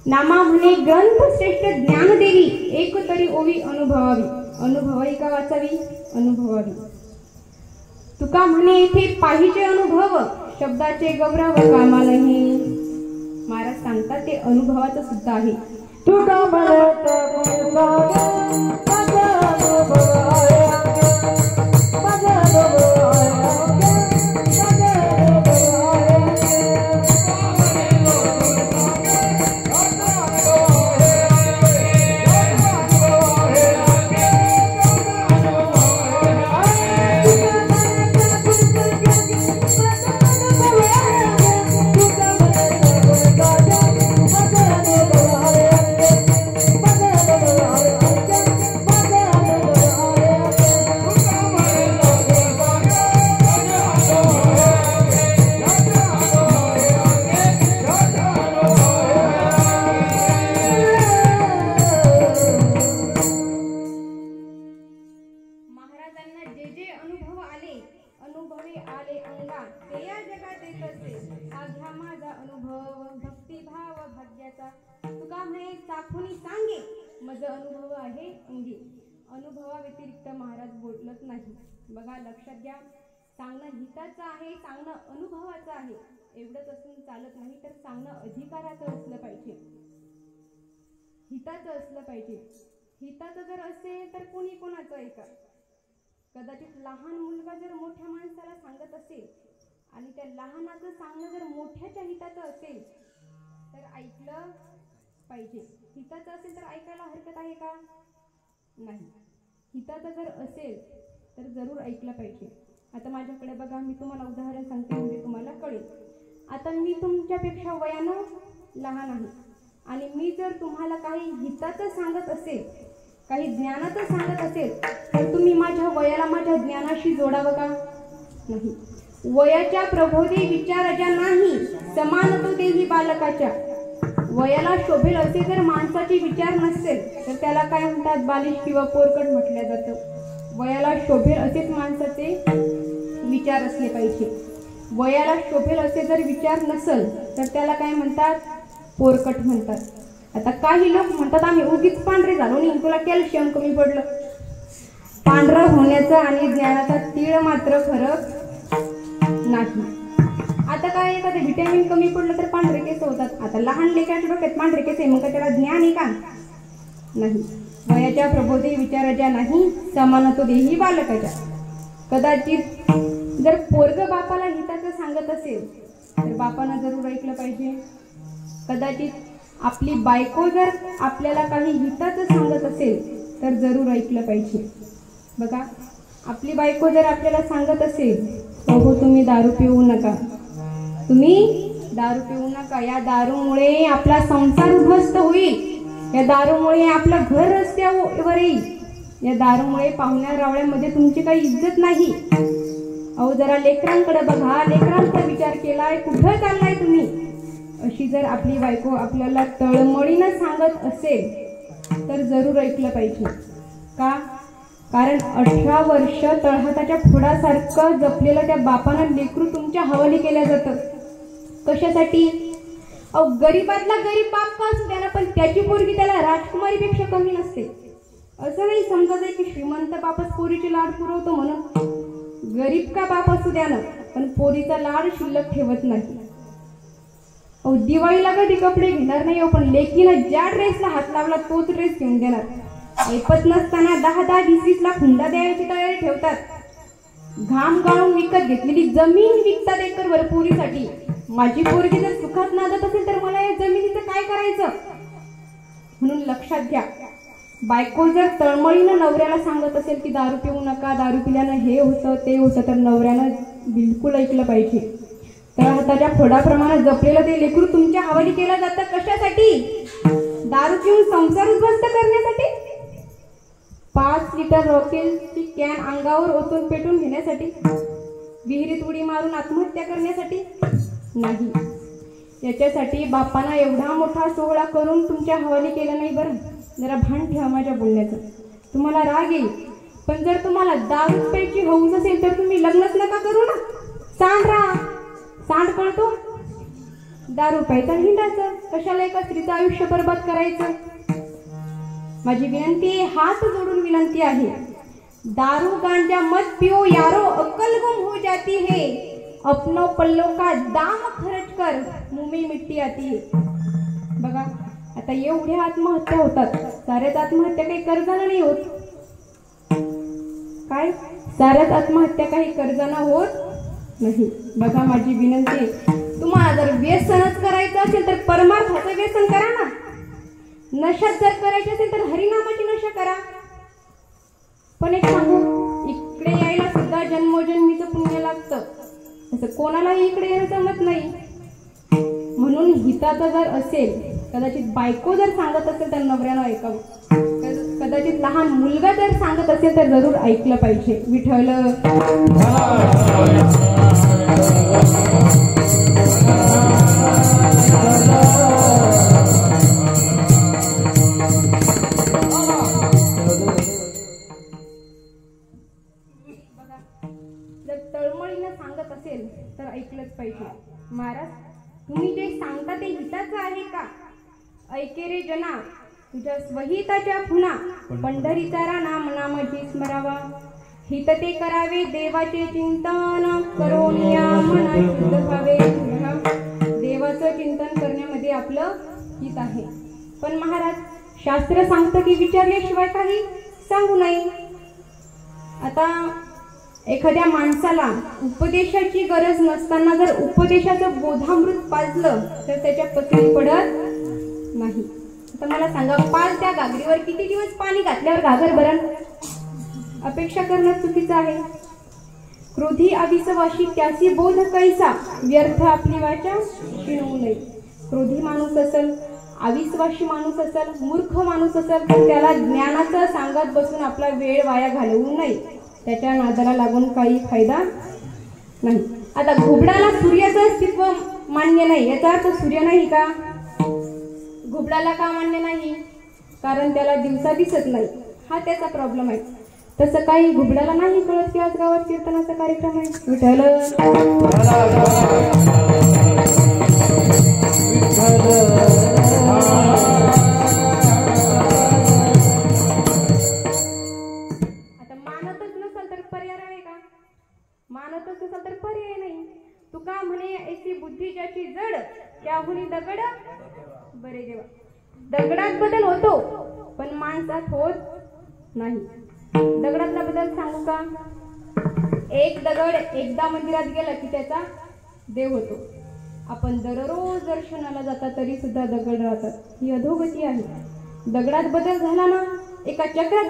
नामा म्हणे ग्रंथ श्रेष्ठ ज्ञान देवी, एक तरी ओवी अनुभवावी. अनुभवाई का वाचावी? अनुभवावी. तुका म्हणे इथे पाहिजे अनुभव, शब्दाचे गौरव कामा नाही. महाराज सांगतात ते अनुभवाचं सुद्धा आहे. तुका अनुभवा व्यतिरिक्त महाराज बोलत नाही. बघा, लक्षात घ्या, सांगणं हिताचं आहे, सांगणं अनुभवाचं आहे एवढंच असून चालत नाही, तर सांगणं अधिकाराचं असलं पाहिजे, हिताचं असलं पाहिजे. हिताचं जर असेल तर कोणी कोणाचं ऐका, कदाचित लहान मुलगा जर मोठ्या माणसाला सांगत असेल आणि त्या लहानाचं सांगणं जर मोठ्याच्या हिताचं असेल तर ऐकलं पाहिजे. हिताचं असेल तर ऐकायला हरकत आहे का? नाही. हिताचं जर असेल तर जरूर ऐकलं पाहिजे. आता माझ्याकडे बघा, मी तुम्हाला उदाहरण सांगते म्हणजे तुम्हाला कळेल. आता मी तुमच्यापेक्षा वयानं लहान आहे आणि मी जर तुम्हाला काही हिताचं सांगत असेल, काही ज्ञानाचं सांगत असेल तर तुम्ही माझ्या वयाला माझ्या ज्ञानाशी जोडावं का? नाही. वयाच्या प्रबोधी विचाराच्या नाही, समान तो देही बालकाच्या. वयाला शोभेल असे जर माणसाचे विचार नसेल तर त्याला काय म्हणतात? बालिश किंवा पोरकट म्हटलं जातं. वयाला शोभेल असेच माणसाचे विचार असले पाहिजे. वयाला शोभेल असे जर विचार नसेल तर त्याला काय म्हणतात? पोरकट म्हणतात. आता काही लोक म्हणतात आम्ही उगीच पांढरे झालो नाही, तुला कॅल्शियम कमी पडलं. पांढरं होण्याचा आणि ज्ञानाचा तीळ मात्र फरक नाही. आता काय एखादं व्हिटॅमिन कमी पडलं तर पांढरे केस होतात. आता लहान लेकराच्या डोक्यात पांढरे केस आहे, मग का त्याला ज्ञान आहे का? नाही. वयाच्या प्रबोधी विचाराच्या नाही, समान तो देही बालकाच्या. कदाचित जर पोरग बापाला हिताचं सांगत असेल तर बापानं जरूर ऐकलं पाहिजे. कदाचित आपली बायको जर आपल्याला काही हिताचं सांगत असेल तर जरूर ऐकलं पाहिजे. बघा, आपली बायको जर आपल्याला सांगत असेल, हो तुम्ही दारू पिऊ नका, तुम्ही दारू पिऊ नका, या दारूमुळे आपला संसार उद्ध्वस्त होईल, या दारूमुळे आपलं घर रस्त्यावर येईल, या दारूमुळे पाहुण्या रावळ्यामध्ये तुमची काही इज्जत नाही. अहो जरा लेकरांकडे बघा, लेकरांचा विचार केलाय, कुठं चाललाय तुम्ही? अशी जर आपली बायको आपल्याला तळमळीनं सांगत असेल तर जरूर ऐकलं पाहिजे. का? कारण 18 वर्ष तळहाताच्या फोडासारखं जपलेलं त्या बापानं लेकरू तुमच्या हवाली केलं जातं. कशासाठी? अहो गरीबातला गरीब बाप का असू द्या ना, पण त्याची पोरगी त्याला राजकुमारीपेक्षा कमी नसते. असं नाही समजायचं की श्रीमंत बापच पोरीची लाड पुरवतो म्हणून. गरीब का बाप असू द्या ना, पण पोरीचा लाड शिल्लक ठेवत नाही. अहो दिवाळीला कधी कपडे घेणार नाही हो, पण लेकीनं ज्या ड्रेसला हात लावला तोच ड्रेस घेऊन देणार. ऐपत नसताना 10-10, 20-20 लाख हुंडा द्यायची तयारी ठेवतात. घाम गाळून विकत घेतलेली जमीन विकतात एकरभर पोरीसाठी. माझी पोरगी जर सुखात नांदत असेल तर मला या जमिनीचं काय करायचं? म्हणून लक्षात घ्या, बायको जर तळमळीनं नवऱ्याला सांगत असेल की दारू पिऊ नका, दारू पिल्यानं हे होतं ते होतं, तर नवऱ्यानं बिलकुल ऐकलं पाहिजे. तळहाताच्या फोडाप्रमाणे जपलेलं ते लेकरू तुमच्या हवाली केलं जातं. कशासाठी? दारू पिऊन संसार उद्ध्वस्त करण्यासाठी? 5 लिटर रॉकेलची कॅन अंगावर ओतून पेटून घेण्यासाठी? विहिरीत उडी मारून आत्महत्या करण्यासाठी? नाही. याच्यासाठी बापांना एवढा मोठा सोहळा करून तुमच्या हवाली केलं नाही. बरं जरा भान ठेवा माझ्या बोलण्याचं. तुम्हाला राग येईल, पण जर तुम्हाला दारू प्यायची हौस असेल तर तुम्ही लग्नच नका करू ना. सांड राहा. सांड कळतो? दारू प्यायचं हिंडायचं, कशाला एका स्त्रीचं आयुष्य बर्बाद करायचं? माझी विनंती, हात जोडून विनंती आहे, दारू गांजा मत पिओ यारो, अक्कल गुम हो जाती है, अपनों पल्लों का दाम खर्च कर, मुंह में मिट्टी आती है. बघा, आता एवढ्या आत्महत्या होतात. साऱ्याच आत्महत्या काही कर्जानं नाही होत. काय? साऱ्याच आत्महत्या काही कर्जानं होत नाही. बघा माझी विनंती, तुम्हाला जर व्यसनच करायचं असेल तर परमार्थाचं व्यसन करा ना. नशाच जर करायची असेल तर हरिनामाची नशा करा. पण एक सांगू, इकडे यायला सुद्धा जन्मोजन्मीचं पुण्य लागतं. असं कोणालाही इकडे यायला जमत नाही. म्हणून हिताचं जर असेल, कदाचित बायको जर सांगत असेल तर नवऱ्यानं ऐकावं. कदाचित लहान मुलगा जर सांगत असेल तर जरूर ऐकलं पाहिजे. विठ्ठल जर तळमळीनं सांगत असेल तर ऐकलंच पाहिजे. महाराज, तुम्ही जे सांगता ते हिताचं आहे का? ऐके रे जना, तुझ्या स्वहिताच्या खुणा, पंढरीचा नाम नामची स्मरावा. हित ते करावे देवाचे चिंतन, करोनिया मना शुद्ध व्हावे. देवाचं चिंतन करण्यामध्ये आपलं हित आहे. पण महाराज, शास्त्र सांगतं की विचारल्याशिवाय काही सांगू नये. आता एखाद्या माणसाला उपदेशाची गरज नसताना जर उपदेशाचं बोधामृत पाजलं तर त्याच्या पचनी पडत नाही. आता मला सांगा, पाल त्या घागरीवर किती दिवस पाणी घातल्यावर घागर भरण? अपेक्षा करणं चुकीचं आहे. क्रोधी अविश्वासी त्याची बोध कैसा, व्यर्थ आपली वाचा शिणवू नये. क्रोधी माणूस असेल, अविश्वासी माणूस असेल, मूर्ख माणूस असेल तर त्याला ज्ञानाचं सांगत बसून आपला वेळ वाया घालवू नये. त्याच्या नादाला लागून काही फायदा नाही. आता घुबडाला सूर्याचं अस्तित्व मान्य नाही, याचा अर्थ सूर्य नाही का? घुबडाला का मान्य नाही? कारण त्याला दिवसा दिसत नाही, हा त्याचा प्रॉब्लेम आहे. तसं काही घुबडाला नाही कळत की आज गावात कीर्तनाचा कार्यक्रम आहे. विठ्ठल आता मानतच नसेल तर पर्याय आहे का? मानतच नसेल तर पर्याय नाही. तुका म्हणे ऐसी बुद्धी ज्याची जड त्याहुनी दगड बरे देवा. दगडात बदल होतो पण माणसात होत नाही. दगडातला बदल सांगू का? एक दगड एकदा मंदिरात गेला की त्याचा देव होतो. आपण दररोज दर्शनाला जाता तरी सुद्धा दगड राहतात. ही अधोगती आहे. दगडात बदल झाला ना, एका चक्रात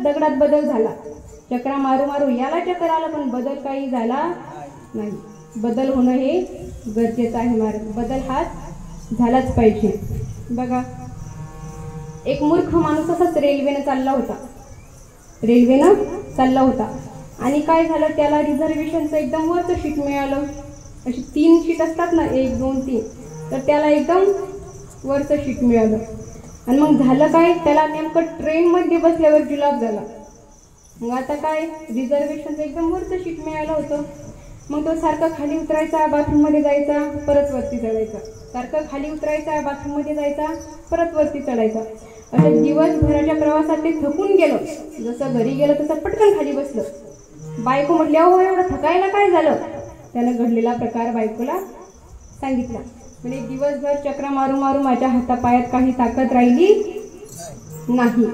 दगडात बदल झाला. चक्रा मारू मारू याला चक्र आलं पण बदल काही झाला नाही. बदल होणं हे गरजेचं आहे. महाराज, बदल हाच झालाच पाहिजे. बघा, एक मूर्ख माणूस असाच रेल्वेनं चालला होता आणि काय झालं, त्याला रिझर्वेशनचं एकदम वरचं शीट मिळालं. अशी 3 शीट असतात ना, 1 2 3, तर त्याला एकदम वरचं शीट मिळालं. आणि मग झालं काय, त्याला नेमकं ट्रेनमध्ये बसल्यावर जुलाब झाला. मग आता काय, रिझर्वेशनचं एकदम वरचं शीट मिळालं होतं. मग तो सारखं खाली उतरायचा, बाथरूममध्ये जायचा, परत वरती चढायचा, सारखं खाली उतरायचा, बाथरूममध्ये जायचा, परत वरती चढायचा. असं दिवसभराच्या प्रवासात ते थकून गेलं. जसं घरी गेलं तसं पटकन खाली बसलं. बायको म्हटली, अहो एवढं थकायला काय झालं? त्यानं घडलेला प्रकार बायकोला सांगितला. म्हणजे दिवसभर चक्रा मारू मारू माझ्या हातापायात काही ताकद राहिली नाही.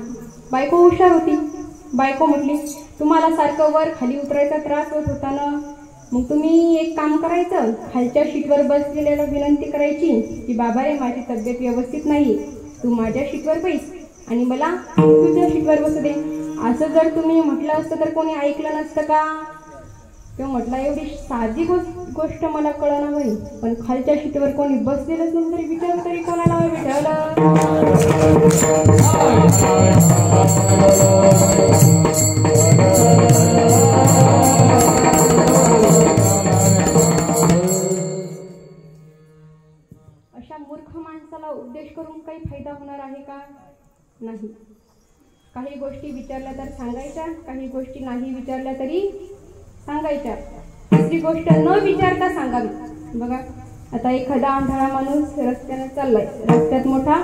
बायको हुशार होती. बायको म्हटली, तुम्हाला सारखं वर खाली उतरायचा त्रास होत होता ना, मग तुम्ही एक काम करायचं, खालच्या शीटवर बसलेल्याला विनंती करायची की बाबा रे, माझी तब्येत व्यवस्थित नाही, तू माझ्या शीटवर बैस आणि मला तुझ्या शीटवर बसू दे. असं जर तुम्ही म्हटलं असतं तर कोणी ऐकलं नसतं का? तेव्हा म्हटलं, एवढी साधी गोष्ट मला कळना बाई, पण खालच्या शीटवर कोणी बसलेलंच नाही तरी विचार तरी कोणाला विचारलं. अशा मूर्ख माणसाला उपदेश करून काही फायदा होणार आहे का? नाही. काही गोष्टी विचारल्या तर सांगायच्या, काही गोष्टी नाही विचारल्या तरी सांगायच्या. दुसरी गोष्ट न विचारता सांगावी. बघा, आता एखादा आंधळा माणूस रस्त्याने चाललाय, रस्त्यात मोठा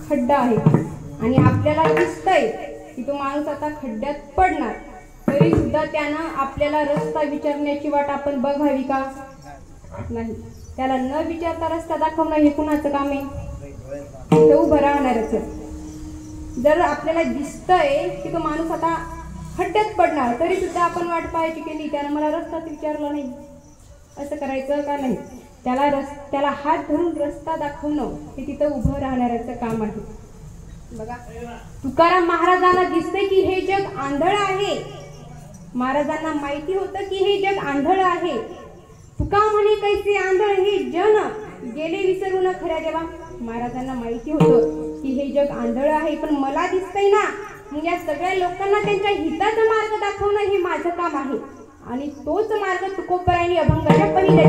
खड्डा आहे आणि आपल्याला दिसतंय की तो माणूस आता खड्ड्यात पडणार, तरी सुद्धा त्यानं आपल्याला रस्ता विचारण्याची वाट आपण बघावी का? नाही. त्याला न विचारता रस्ता दाखवणं हे कुणाचं काम आहे? ते उभं राहणारच. जर आपल्याला दिसतंय की तो माणूस आता खड्ड्यात पडणार तरी सुद्धा आपण वाट पाहायची की नाही, त्यानं मला रस्ताच विचारला नाही, असं करायचं का नाही? त्याला हात धरून रस्ता दाखवणं हे तिथं उभं राहणाऱ्याचं काम आहे. बघा, तुकाराम महाराजांना दिसतंय की हे जग आंधळ आहे. महाराजांना माहिती होतं की हे जग आंधळ आहे. तुका म्हणे कैसे आंधळ हे जन गेले विसरून खऱ्या देवा. महाराजांना माहिती होतं की हे जग आंधळ आहे, पण मला दिसतंय ना, मग या सगळ्या लोकांना त्यांच्या हिताचा मार्ग दाखवणं हे माझं काम आहे. आणि तोच मार्ग तुकोबरायांनी अभंगाच्या पहिल्या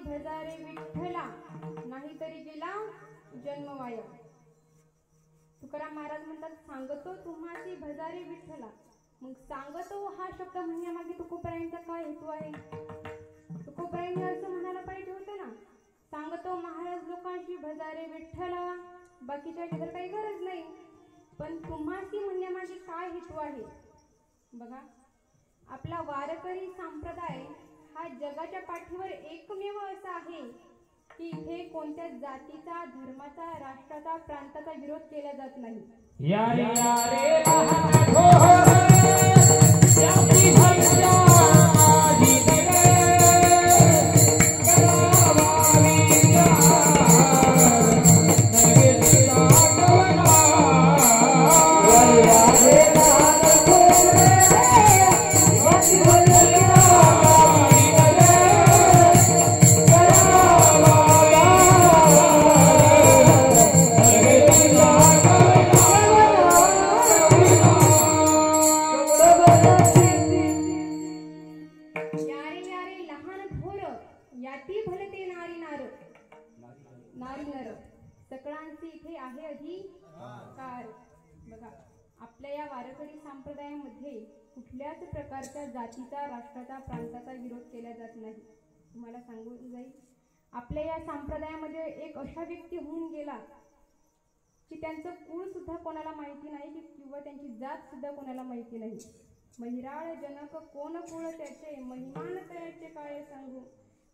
भजारे विठ्ठला, नाहीतरी गेला जन्म वाया. तुकाराम महाराज म्हणतात सांगतो तुम्हासी भजारे विठ्ठला. मग सांगतो हा शब्द म्हणण्यामागे तुकोबरायांचा काय हेतू आहे? तुकोबरायांनी असं म्हणायला पाहिजे होतं ना, सांगतो महाराज लोकांशी भजारे विठ्ठला, बाकीच्या तर काही गरज नाही. पण तुम्हासी म्हणण्यामागे काय हेतू आहे? बघा, आपला वारकरी संप्रदाय हा जगाच्या पाठीवर एकमेव असा आहे की इथे कोणत्या जातीचा, धर्माचा, राष्ट्राचा, प्रांताचा विरोध केला जात नाही. सकळांचे इथे आहे अधिकार. बघा, आपल्या या वारकरी संप्रदायामध्ये कुठल्याच प्रकारच्या जातीचा, राष्ट्राचा, प्रांताचा विरोध केला जात नाही. तुम्हाला सांगून जाईल, आपल्या या संप्रदायामध्ये एक अशा व्यक्ती होऊन गेला की त्यांचं कुळ सुद्धा कोणाला माहिती नाही किंवा त्यांची जात सुद्धा कोणाला माहिती नाही. महिराळ जनक कोण कुळ त्याचे, महिमान तयाचे काय सांगू,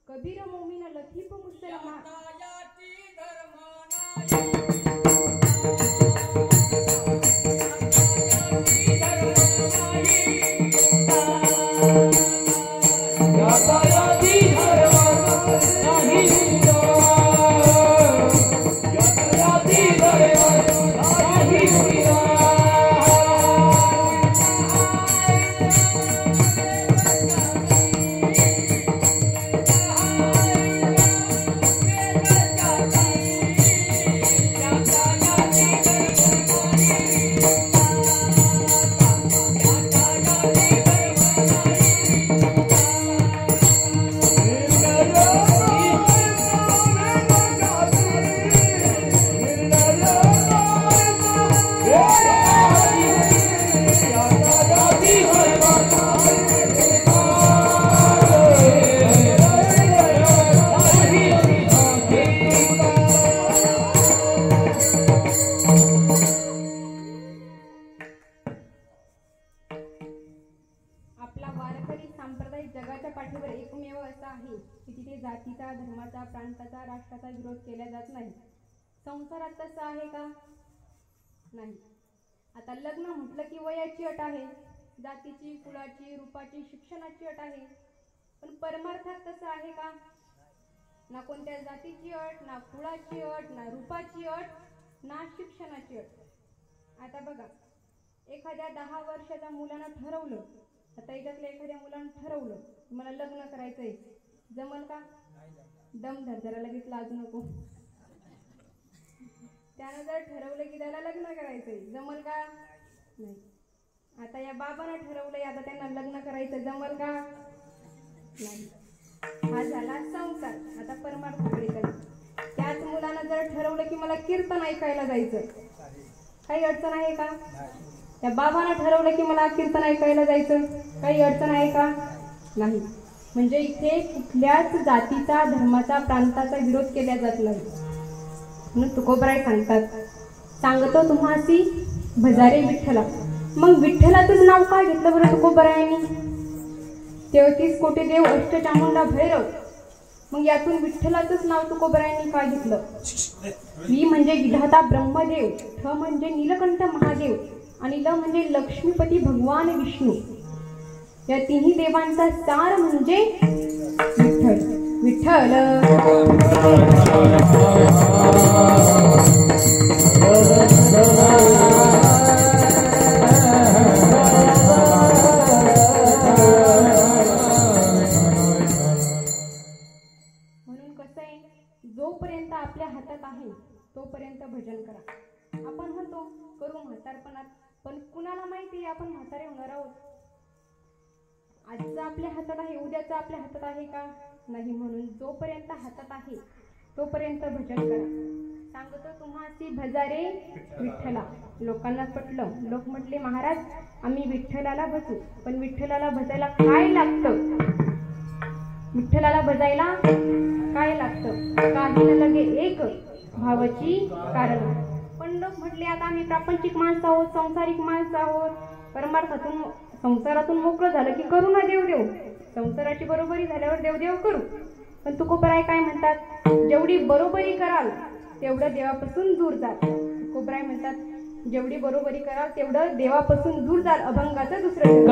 कबीर मोमीन लथीफ मुसलमान. जातीचा, धर्माचा, प्रांताचा, राष्ट्राचा विरोध केला जात नाही. संसारात तसं आहे का? नाही. आता लग्न म्हटलं की वयाची अट आहे, जातीची, कुळाची, रूपाची, शिक्षणाची अट आहे. पण परमार्थात तसं आहे का? ना कोणत्या जातीची अट, ना कुळाची अट, ना रूपाची अट, ना शिक्षणाची अट. आता बघा, एखाद्या 10 वर्षाच्या मुलानं ठरवलं, आता याच्यातल्या एखाद्या मुलानं ठरवलं मला लग्न करायचंय, जमल का? दम धर जरा, लगेच लाजू नको. त्यानं जर ठरवलं की त्याला लग्न करायचंय, जमल का? नाही. आता या बाबानं ठरवलंय आता त्यांना लग्न करायचं, जमल का? नाही. हा झाला संसार. आता परमार्थाकडे करा. त्याच मुलानं जर ठरवलं की मला कीर्तन ऐकायला जायचं, काही अडचण आहे का? त्या बाबानं ठरवलं की मला कीर्तन ऐकायला जायचं, काही अडचण आहे का? नाही. म्हणजे इथे कुठल्याच जातीचा, धर्माचा, प्रांताचा विरोध केला जात नाही. म्हणून तुकोबराय सांगतात, सांगतो तुम्हासी भजारे विठ्ठला. मग विठ्ठलाचंच नाव काय घेतलं बरं तुकोबरायांनी? 33 कोटी देव, अष्टचामुंडा, भैरव. मग यातून विठ्ठलाचंच नाव तुकोबरायांनी काय घेतलं? वि म्हणजे विधाता ब्रह्मदेव, ठ म्हणजे नीलकंठ महादेव आणि ल म्हणजे लक्ष्मीपती भगवान विष्णू. या तिन्ही देवांचा सार म्हणजे विठ्ठल. विठ्ठल म्हणून कसं आहे, जोपर्यंत आपल्या हातात आहे तोपर्यंत भजन करा. आपण म्हणतो करू म्हातारपणात, पण कुणाला माहिती आपण म्हातारे होणार आहोत? आजचं आपल्या हातात आहे, उद्याचं आपल्या हातात आहे का? नाही, म्हणून जोपर्यंत हातात आहे तोपर्यंत भजन करा. सांगतो तुम्हासी भजारे विठ्ठला. लोकांना पटलं. लोक म्हटले, महाराज आम्ही विठ्ठलाला भजू, पण विठ्ठलाला भजायला काय लागतं? विठ्ठलाला भजायला काय लागतं? काही न लगे एक भावाची कारण. पण लोक म्हटले, आता आम्ही प्रापंचिक माणसं आहोत, संसारिक माणसं आहोत, परमार्थातून संसारातून मोकळं झालं की करू ना देवदेव, संसाराची बरोबरी झाल्यावर देवदेव करू. पण तुकोबराय काय म्हणतात? जेवढी बरोबरी कराल तेवढं देवापासून दूर जाल. तुकोबराय म्हणतात, जेवढी बरोबरी कराल तेवढं देवापासून दूर जाल. अभंगाचं दुसरं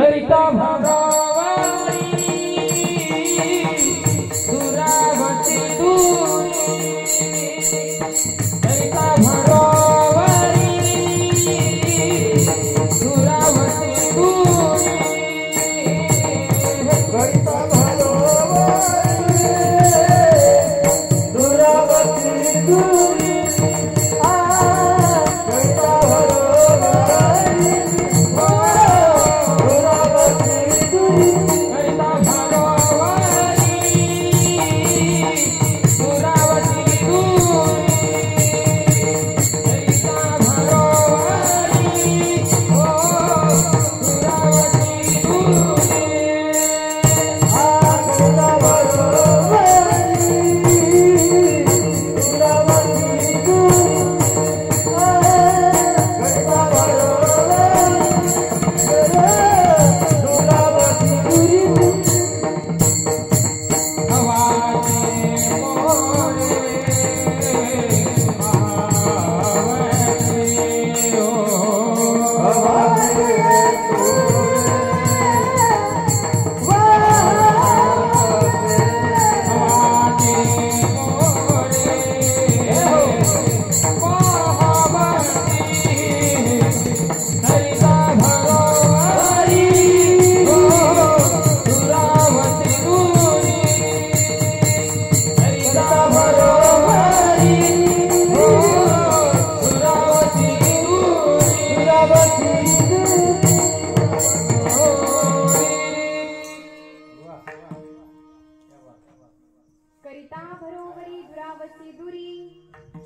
करिता भरोवरी दुरावसी दुरी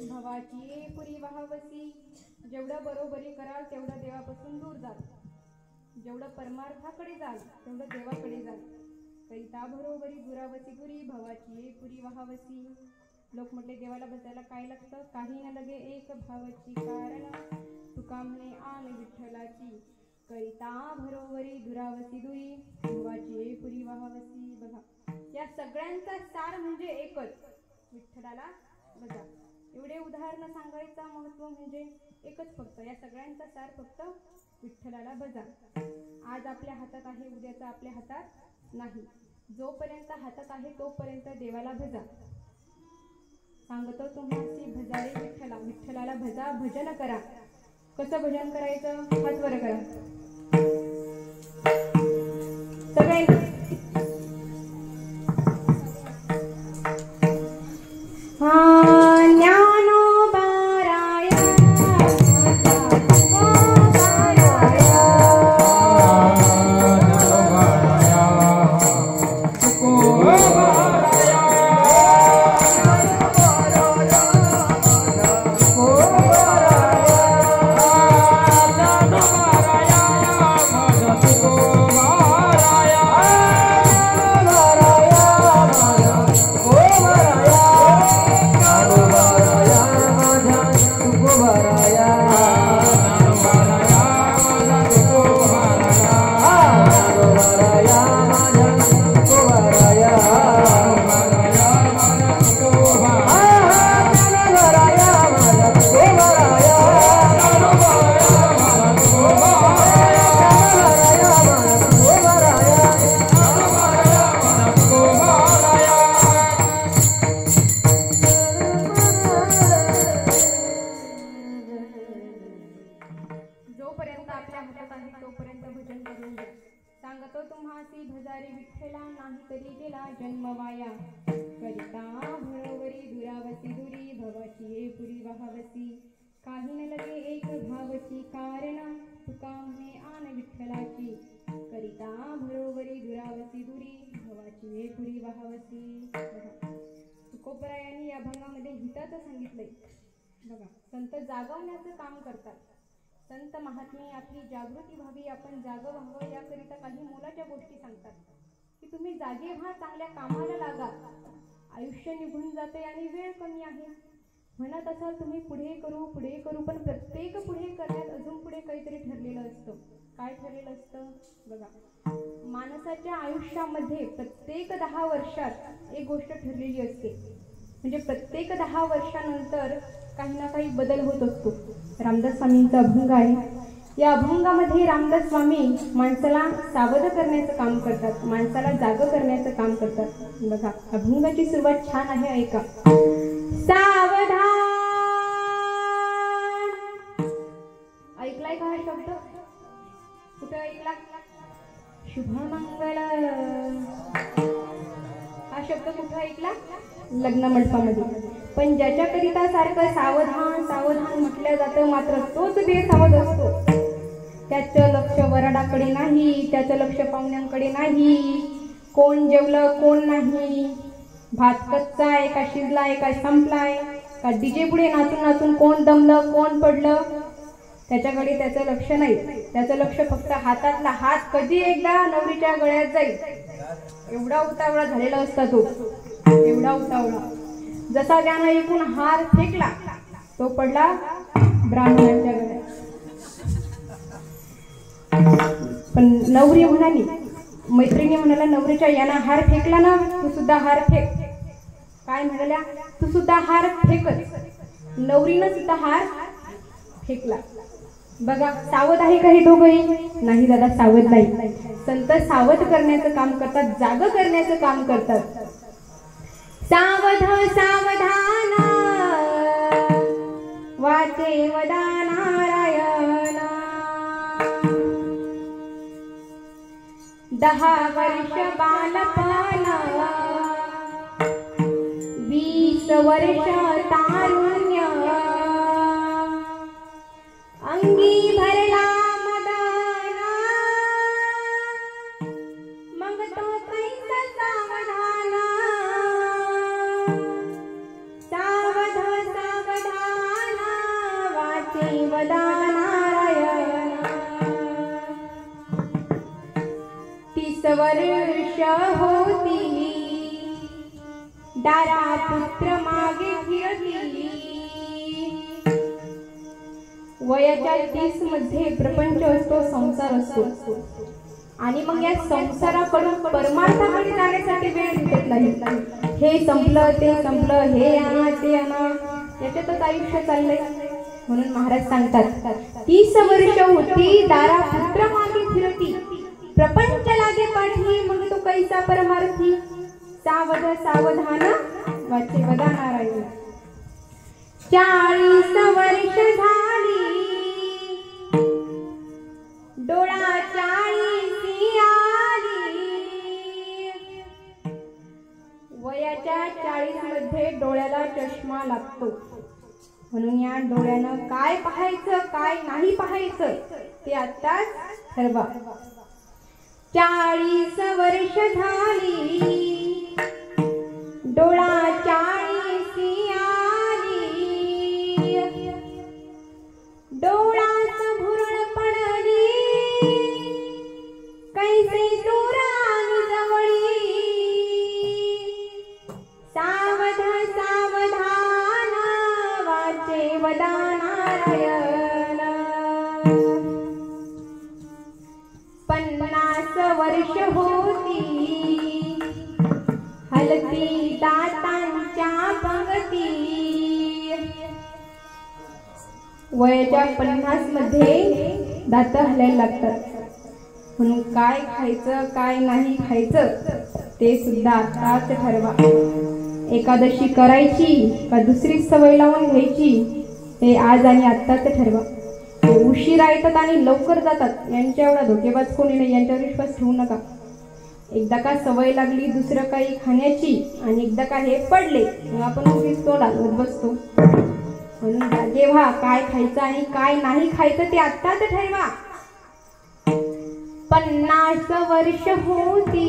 भवाची पुरी वाहवसी. जेवढं बरोबरी कराल तेवढं देवापासून दूर जाल, जेवढं परमार्थाकडे जाल तेवढं देवाकडे जाल. करिता भरोवरी दुरावसी दुरी भवाची पुरी वाहवसी. लोक म्हटले, देवाला बसायला काय लागतं? काही न लगे एक भावाची कारण. तुका म्हणे आन विठ्ठलाची. करिता भरोवरी दुरावसी दुरी भवाची पुरी वाहवसी. बघा, या सगळ्यांचा सार म्हणजे एकच, विठ्ठलाला भजा. एवढे उदाहरण सांगायचं महत्व म्हणजे एकच फक्त, या सगळ्यांचा सार फक्त विठ्ठलाला भजा. आज आपल्या हातात आहे, उद्याचा आपल्या हातात नाही. जोपर्यंत हातात आहे तोपर्यंत देवाला भजा. सांगतो तुम्हासी भजारे विठ्ठला. विठ्ठलाला भजा, भजन करा. कसं भजन करायचं? हात वर करा सगळे. जोपर्यंत आपल्या हातात आहे तोपर्यंत भजन करून घ्या. सांगतो तुम्हासी भजारी विठ्ठला, नाही तरी गेला जन्म वाया. करिता भरोवरी दुरावसी दुरी भवाची पुरी वाहवसी. काही न लगे एक भावची कारण. तुका म्हणे आन विठ्ठलाची. करिता भरोवरी दुरावसी दुरी भवाची पुरी वाहवसी. खोपरायांनी या अभंगामध्ये हिताचं सांगितलंय बघा. संत जागवण्याचं काम करतात. संत महात्मे आपली जागृती व्हावी, आपण जागं व्हावं याकरिता काही मोलाच्या गोष्टी सांगतात की तुम्ही जागे व्हा, चांगल्या कामाला लागा. आयुष्य निघून जाते आणि वेळ कमी आहे. म्हणत असाल तुम्ही पुढे करू पण प्रत्येक पुढे करण्यात अजून पुढे काहीतरी ठरलेलं असतं. काय ठरलेलं असतं बघा. माणसाच्या आयुष्यामध्ये प्रत्येक 10 वर्षात एक गोष्ट ठरलेली असते. म्हणजे प्रत्येक 10 वर्षानंतर काही ना काही बदल होत असतो. रामदास स्वामींचा अभंग आहे. या अभंगामध्ये रामदास स्वामी माणसाला सावध करण्याचं काम करतात, माणसाला जागं करण्याचं काम करतात. बघा अभंगाची सुरुवात छान आहे, ऐका. सावधान, ऐकलाय का हा शब्द? कुठे ऐकला? शुभमंगल हा शब्द कुठे ऐकला? लग्न मंडपामध्ये. पण ज्याच्याकरिता सारखं सावधान सावधान म्हटलं जातं मात्र तोच बेसावध असतो. त्याचं लक्ष वराडाकडे नाही, त्याचं लक्ष पाहुण्यांकडे नाही. कोण जेवलं कोण नाही, भात कच्चा आहे का शिजलाय का संपलाय, का डीजे पुढे नाचून नाचून कोण दमलं कोण पडलं, त्याच्याकडे त्याचं लक्ष नाही. त्याचं लक्ष फक्त हातातला हात कधी एकदा नवरीच्या गळ्यात जाईल एवढा उतावळा झालेला असता तो, एवढा उतावळा. जसा त्यानं एकूण हार फेकला तो पडला ब्राह्मणाच्या गळ्यात. पण नवरी म्हणाली, मैत्रिणी म्हणाला नवरीच्या, यानं हार फेकला ना तू सुद्धा हार फेक. काय म्हणाल्या? तू सुद्धा हार फेकच. नवरीनं सुद्धा हार फेकला. बघा सावध आहे का हे दोघंही? नाही दादा सावध नाही. संत सावध करण्याचं काम करतात, जाग करण्याचं काम करतात. सावध सावधान वाचे वदा नारायण, 10 वर्ष बालपण 20 वर्ष तारुण्य, अंगी भरला मदन मग तो कैसा सावधान. सावध सावधान वाचे वदा नारायण, 30 वर्ष होती दारा पुत्र मागे फिरती. वयाच्या 30 मध्ये प्रपंच असतो, संसार असतो. आणि मग या संसाराकडून परमार्थाकडे जाण्यासाठी वेळ भेटत नाही. हे संपलं ते संपलं, हे आणा ते आणा, याच्यातच आयुष्य चाललंय. म्हणून महाराज सांगतात 30 वर्ष होती दारा पुत्र मागे फिरती, प्रपंच लागे पाठी मग तो कैसा परमार्थी. सावध सावधान वाचे वदा नारायण. 40 वर्ष झाली डोळा 40 आली. वयाच्या 40 मध्ये डोळ्याला चष्मा लागतो. म्हणून या डोळ्यानं काय पाहायचं काय नाही पाहायचं ते आत्ताच ठरवा. 40 वर्ष झाली डोळा 40 आली. डोळात भुरळ पडली कैसे तुरान जवळी. सावध सावधान वाचे वदा नारायण. 50 वर्ष होती हलती दातांच्या पंगती. वयाच्या 50 मध्ये दात हलायला लागतात. म्हणून काय खायचं काय नाही खायचं ते सुद्धा आताच ठरवा. एकादशी करायची का दुसरी सवय लावून घ्यायची हे आज आणि आत्ताच ठरवा. उशिरा येतात आणि लवकर जातात यांच्या एवढा धोकेबाज कोणी नाही, यांच्यावर विश्वास ठेवू नका. एकदा का सवय लागली दुसरं काही खाण्याची आणि एकदा का हे पडले मग आपण उगीच तोंड हलवत बसतो. म्हणून जागे व्हा, काय खायचं आणि काय नाही खायचं ते आत्ताच ठरवा. 50 वर्ष होती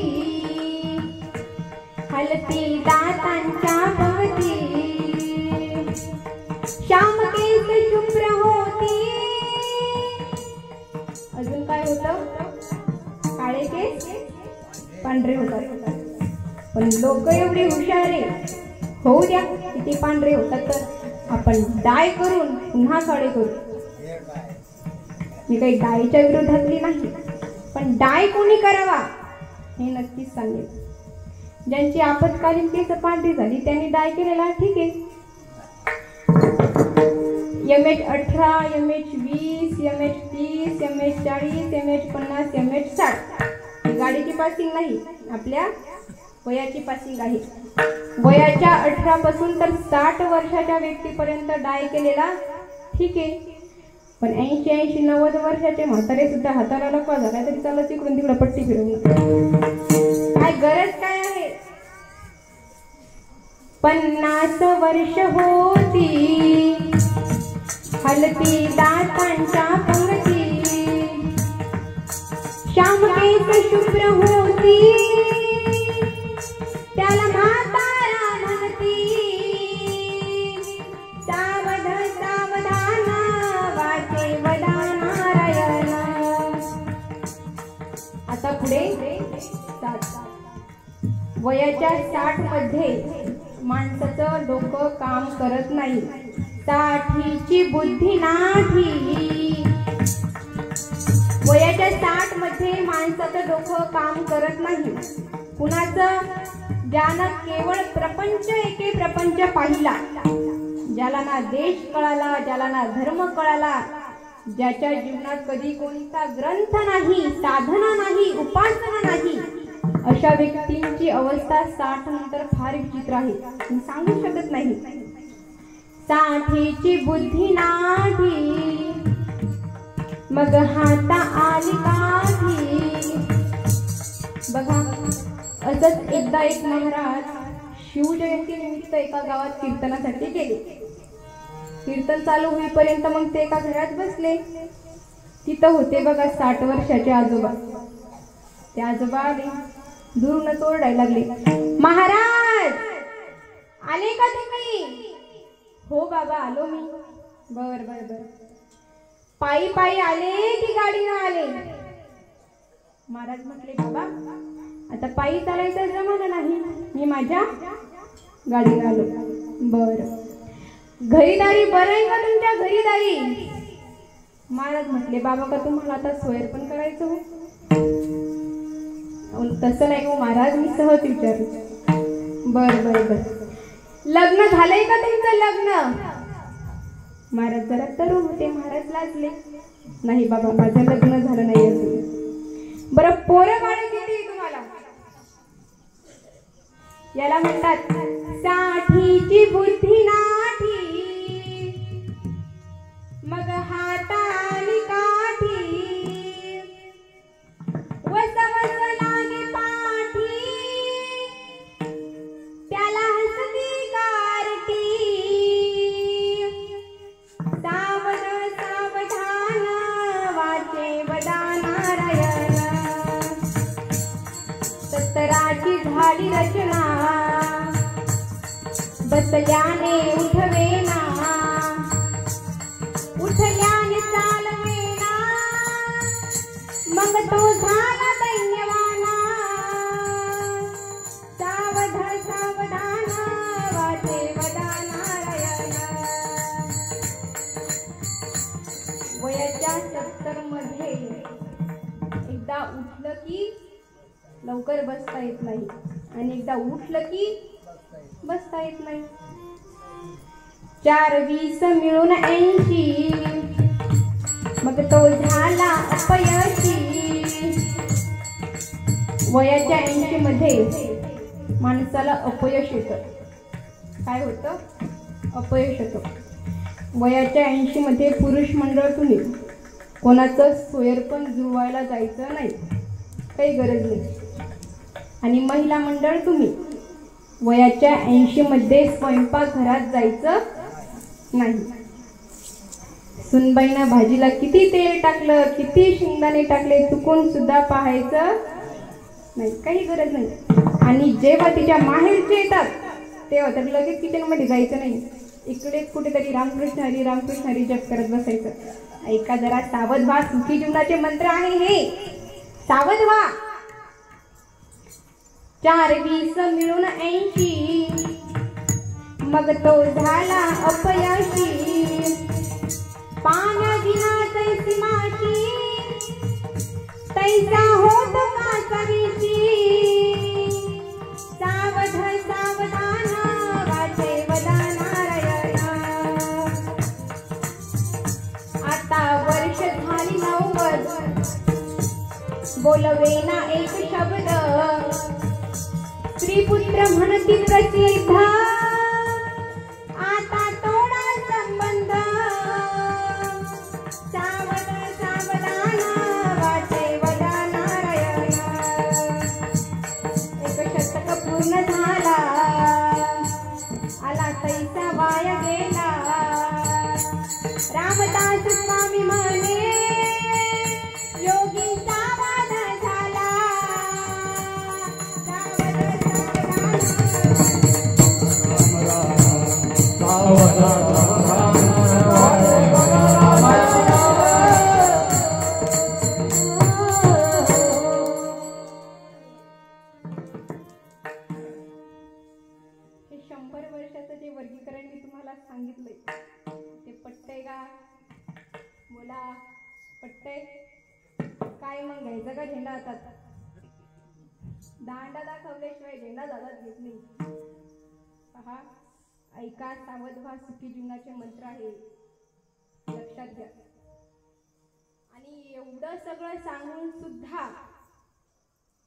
हलती दातांच्या पंगती, श्याम केस शुभ्र होती. अजून काय होतं? काळे केस पांढरे होतात. पण लोक एवढे हुशार आहे, होऊ द्या किती पांढरे होतात तर आपण डाय करून पुन्हा काळे करू. मी काही डायच्या विरोधातली नाही, पण डाय कोणी करावा हे नक्कीच सांगेल. ज्यांची आपत्कालीन केस पांढरी झाली त्यांनी डाय केलेला ठीक आहे. MH18, MH20, MH30, MH40, MH50, MH60 ही गाडीची पासिंग नाही, आपल्या वयाची पासिंग आहे. वयाच्या 18 पासून तर 60 वर्षाच्या व्यक्तीपर्यंत डाय केलेला ठीक आहे. पण 80-90 वर्षाचे म्हातारे सुद्धा हाताला लकवा झाला तरी चालत इकडून तिकडं पट्टी फिरवून काय गरज काय आहे. 50 वर्ष होती हलती दातांच्या पंगती, श्याम केस शुभ्र होती, त्याला म्हातारा म्हणती. सावध सावधान वाचे वदा नारायण. आता पुढे 60. वयाच्या 60 मध्ये माणसाचं डोकं काम करत नाही. साठीची बुद्धी नाठी. वयाच्या 60 मध्ये माणसाचं डोकं काम करत नाही. कुणाचं? ज्यानं केवळ प्रपंच एके प्रपंच पाहिला, ज्याला ना देश कळाला, ज्याला ना धर्म कळाला, ज्याच्या जीवनात कधी कोणता ग्रंथ नाही, साधना नाही, उपासना नाही, अशा व्यक्तींची अवस्था 60 नंतर फार विचित्र आहे, मी सांगू शकत नाही. साठीची बुद्धी नाठी मग हाता आली काठी. बघा, असंच एकदा एक महाराज शिवजयंतीनिमित्त एका गावात कीर्तनासाठी गेले. कीर्तन चालू होईपर्यंत मग ते एका घरात बसले. तिथं होते बघा 60 वर्षाचे आजोबा. ते आजोबा आले, दूरनं ओरडायला लागले, महाराज आले का तुम्ही? हो बाबा आलो मी. बर बर बर. पायी पायी आले की गाडीनं आले? महाराज म्हटले, बाबा आता पायी चालायचं जमाना नाही, मी माझ्या गाडीनं आलो. बर. घरीदारी बरं आहे का तुमच्या घरीदारी? महाराज म्हटले, बाबा का तुम्हाला आता सोयर पण करायचं हो? तसं नाही हो महाराज, मी सहज विचारलं. बर बर बर. लग्न झालंय का तुमचं लग्न? महाराज जरा तरुण होते, महाराज लाजले. नाही बाबा माझं लग्न झालं नाही अजून. बरं पोरं बाळ किती तुम्हाला? याला म्हणतात साठीची बुद्धी नाठी मग हाताली काठी. वसवस लागे पाठी त्याला हसती कारटी. सावध सावधान वाचे वदा नारायण. सतराची झाली रचना बसल्याने उठवेना. उठल्याने चालवेना मग तो झाला दैन्यवाना. सावध सावधान वाचे वदा नारायण. वयाच्या 70 मध्ये एकदा उठलं की लवकर बसता येत नाही, आणि एकदा उठलं की बसता येत नाही. 4-20 मिळून 80 मग तो झाला अपयशी. वयाच्या 80 मध्ये माणसाला अपयश येतं. काय होतं? अपयश येतं. वयाच्या 80 मध्ये पुरुष मंडळ तुम्ही कोणाचं सोयर पण जुळवायला जायचं नाही, काही गरज नाही. आणि महिला मंडळ तुम्ही वयाच्या 80 मध्ये स्वयंपाक घरात जायचं नाही. सुनबाईनं भाजीला किती तेल टाकलं, किती शेंगदाणे टाकले, चुकून सुद्धा पाहायचं नाही, काही गरज नाही. आणि जेव्हा तिच्या माहेरचे येतात तेव्हा तर लगेच किचनमध्ये जायचं नाही, इकडेच कुठेतरी रामकृष्ण हरी जप करत बसायचं. ऐका जरा, सावध व्हा, सुखी जीवनाचे मंत्र आहे हे. सावध व्हा. 4-20 मिळून 80, मग तो झाला अपयशी. पाण्या विना तैसी माशी, तैसा होत कासावीशी. सावध सावधान वाचे वदा नारायण. आता वर्ष झाली 90, बोलवेना एक शब्द. स्त्रीपुत्र म्हणती प्रसिद्ध, आता तोडा संबंध. सावध सावधान वाचे वदा नारायण. एक शतक पूर्ण झाला, आला तैसा वाया गेला. रामदास स्वामी म्हणे, योगी सावध झाला. हे 100 वर्षाचं जे वर्गीकरण मी तुम्हाला सांगितलंय ते पटतंय का? बोला, पटतंय? काय मग घ्यायचं का झेंडा हातात? दांडा दाखवल्याशिवाय झेंडा हातात घेत नाही. पहा, ऐका, सावध व्हा, सुखी जीवनाचे मंत्र आहे, लक्षात घ्या. आणि एवढं सगळं सांगून सुद्धा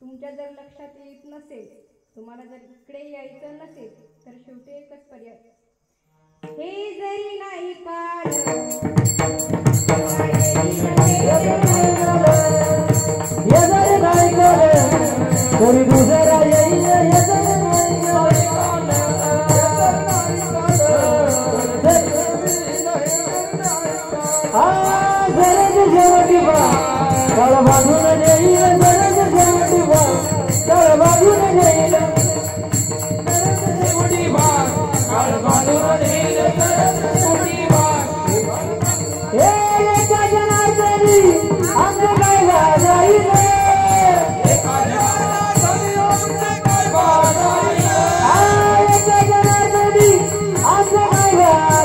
तुमच्या जर लक्षात येत नसेल, तुम्हाला जर इकडे यायचं नसेल, तर शेवटी एकच पर्याय. हे जरी नाही काढ, तरी दुसरा येईल. काळ बाजून येईल, काळ बाजून येईल, काळ बाजून येईल. एका जनार्दनी आमचं काय जाईल, एका जनार्दनी आमचं काय जाईल.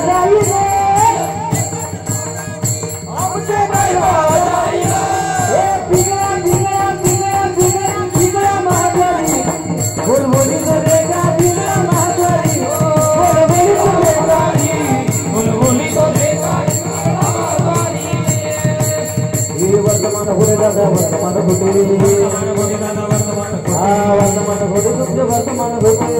वर्तमान होते दादा, वर्तमान होते, वर्तमान होते, तुमचे वर्तमान होते.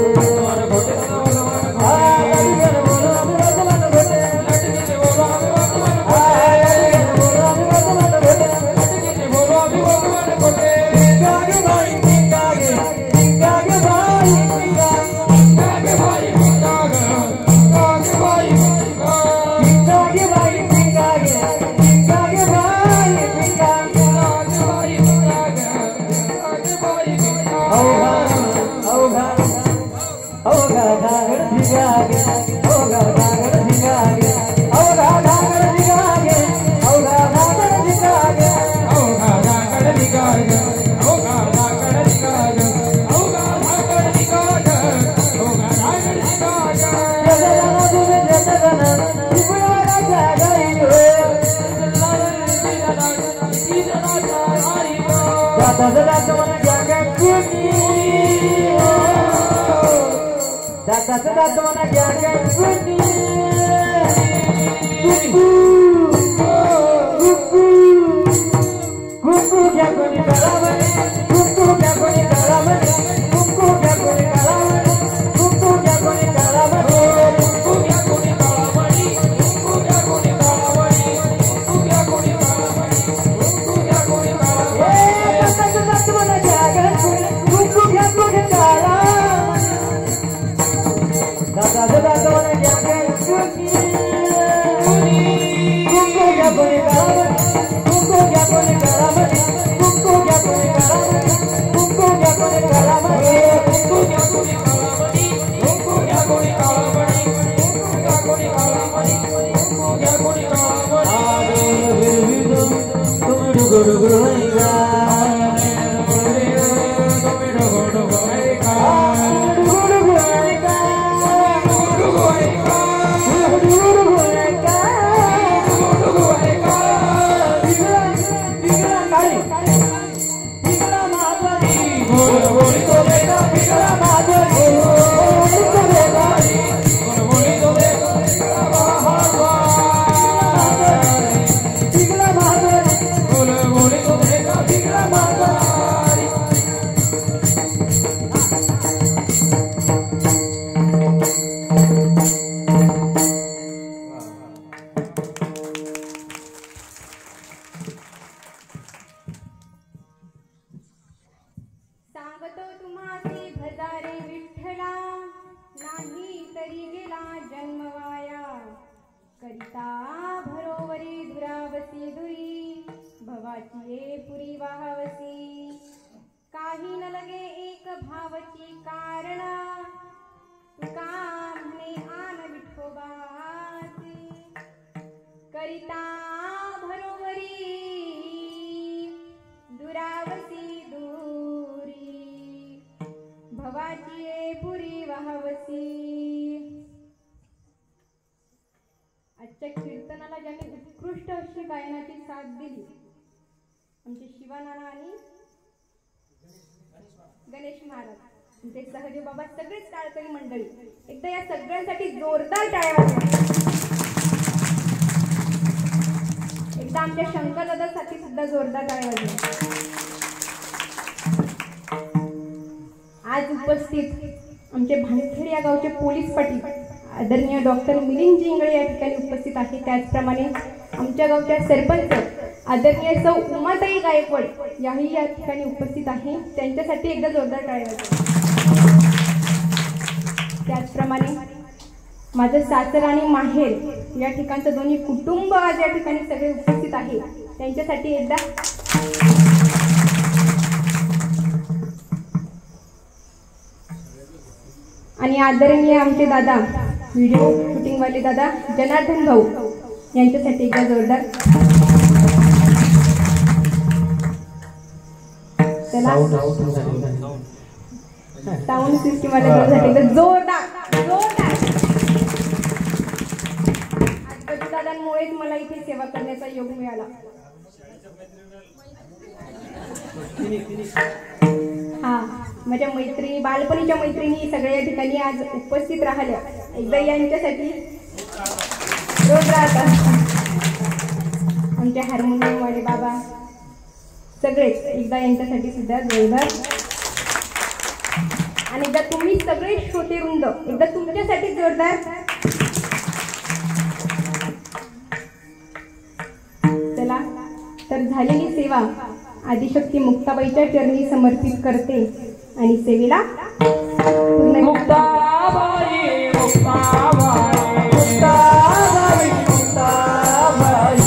आजच्या कीर्तनाला ज्यांनी उत्कृष्ट अशी गायनाची साथ दिली आमचे शिवानाना आणि गणेश महाराज, आमचे सहदेव बाबा, सगळेच टाळकरी मंडळी, एकदा या सगळ्यांसाठी जोरदार टाळ्या वाजवा. एकदा आमच्या शंकर दादासाठी सुद्धा जोरदार टाळ्या वाजवा. आज उपस्थित आमचे भानखेड या गावचे पोलीस पाटील आदरणीय डॉक्टर मिलिंद इंगळे या ठिकाणी उपस्थित आहे. त्याचप्रमाणे आमच्या गावच्या सरपंच आदरणीय सौ उमाताई गायकवाड याही या ठिकाणी उपस्थित आहे. त्यांच्यासाठी एकदा जोरदार टाळ्या वाजवा. त्याचप्रमाणे माझं सासर आणि माहेर या ठिकाणचं दोन्ही कुटुंब आज या ठिकाणी सगळे उपस्थित आहे. त्यांच्यासाठी एकदा आणि आदरणीय आमचे दादा व्हिडिओ शूटिंगवाले दादा जनार्दन भाऊ यांच्यासाठी एकदा जोरदार. साऊंड सिस्टीम वाल्यासाठी एकदा जोरदार जोरदार. आज बजू दादांमुळेच मला इथे सेवा करण्याचा योग मिळाला. हा, माझ्या मैत्रिणी, बालपणीच्या मैत्रिणी सगळ्या या ठिकाणी आज उपस्थित राहिल्या. एकदा यांच्यासाठी जोरदार. आमचे हार्मोनियमवाले बाबा सगळेच एकदा यांच्यासाठी सुद्धा जोरदार. आणि एकदा तुम्ही सगळे श्रोतेवृंद एकदा तुमच्यासाठी जोरदार. चला तर झालेली सेवा आदिशक्ती मुक्ताबाईच्या चरणी समर्पित करते आणि सेवेला पूर्ण मुक्ताबाई मुक्ताबाई मुक्ताबाई मुक्ताबाई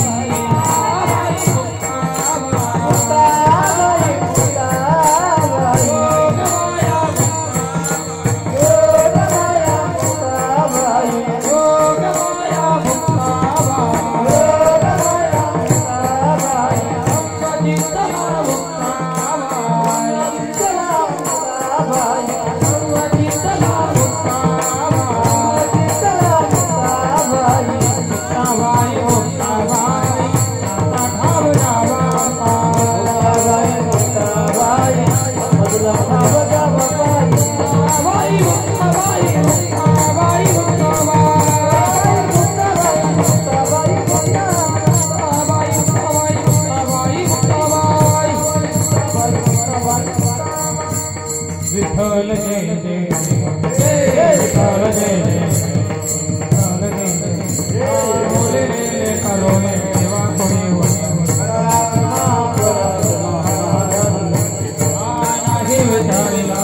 विठ्ठल जय जय विठ्ठल जय जय बोले करोले देवा कोणी नाही विचारिला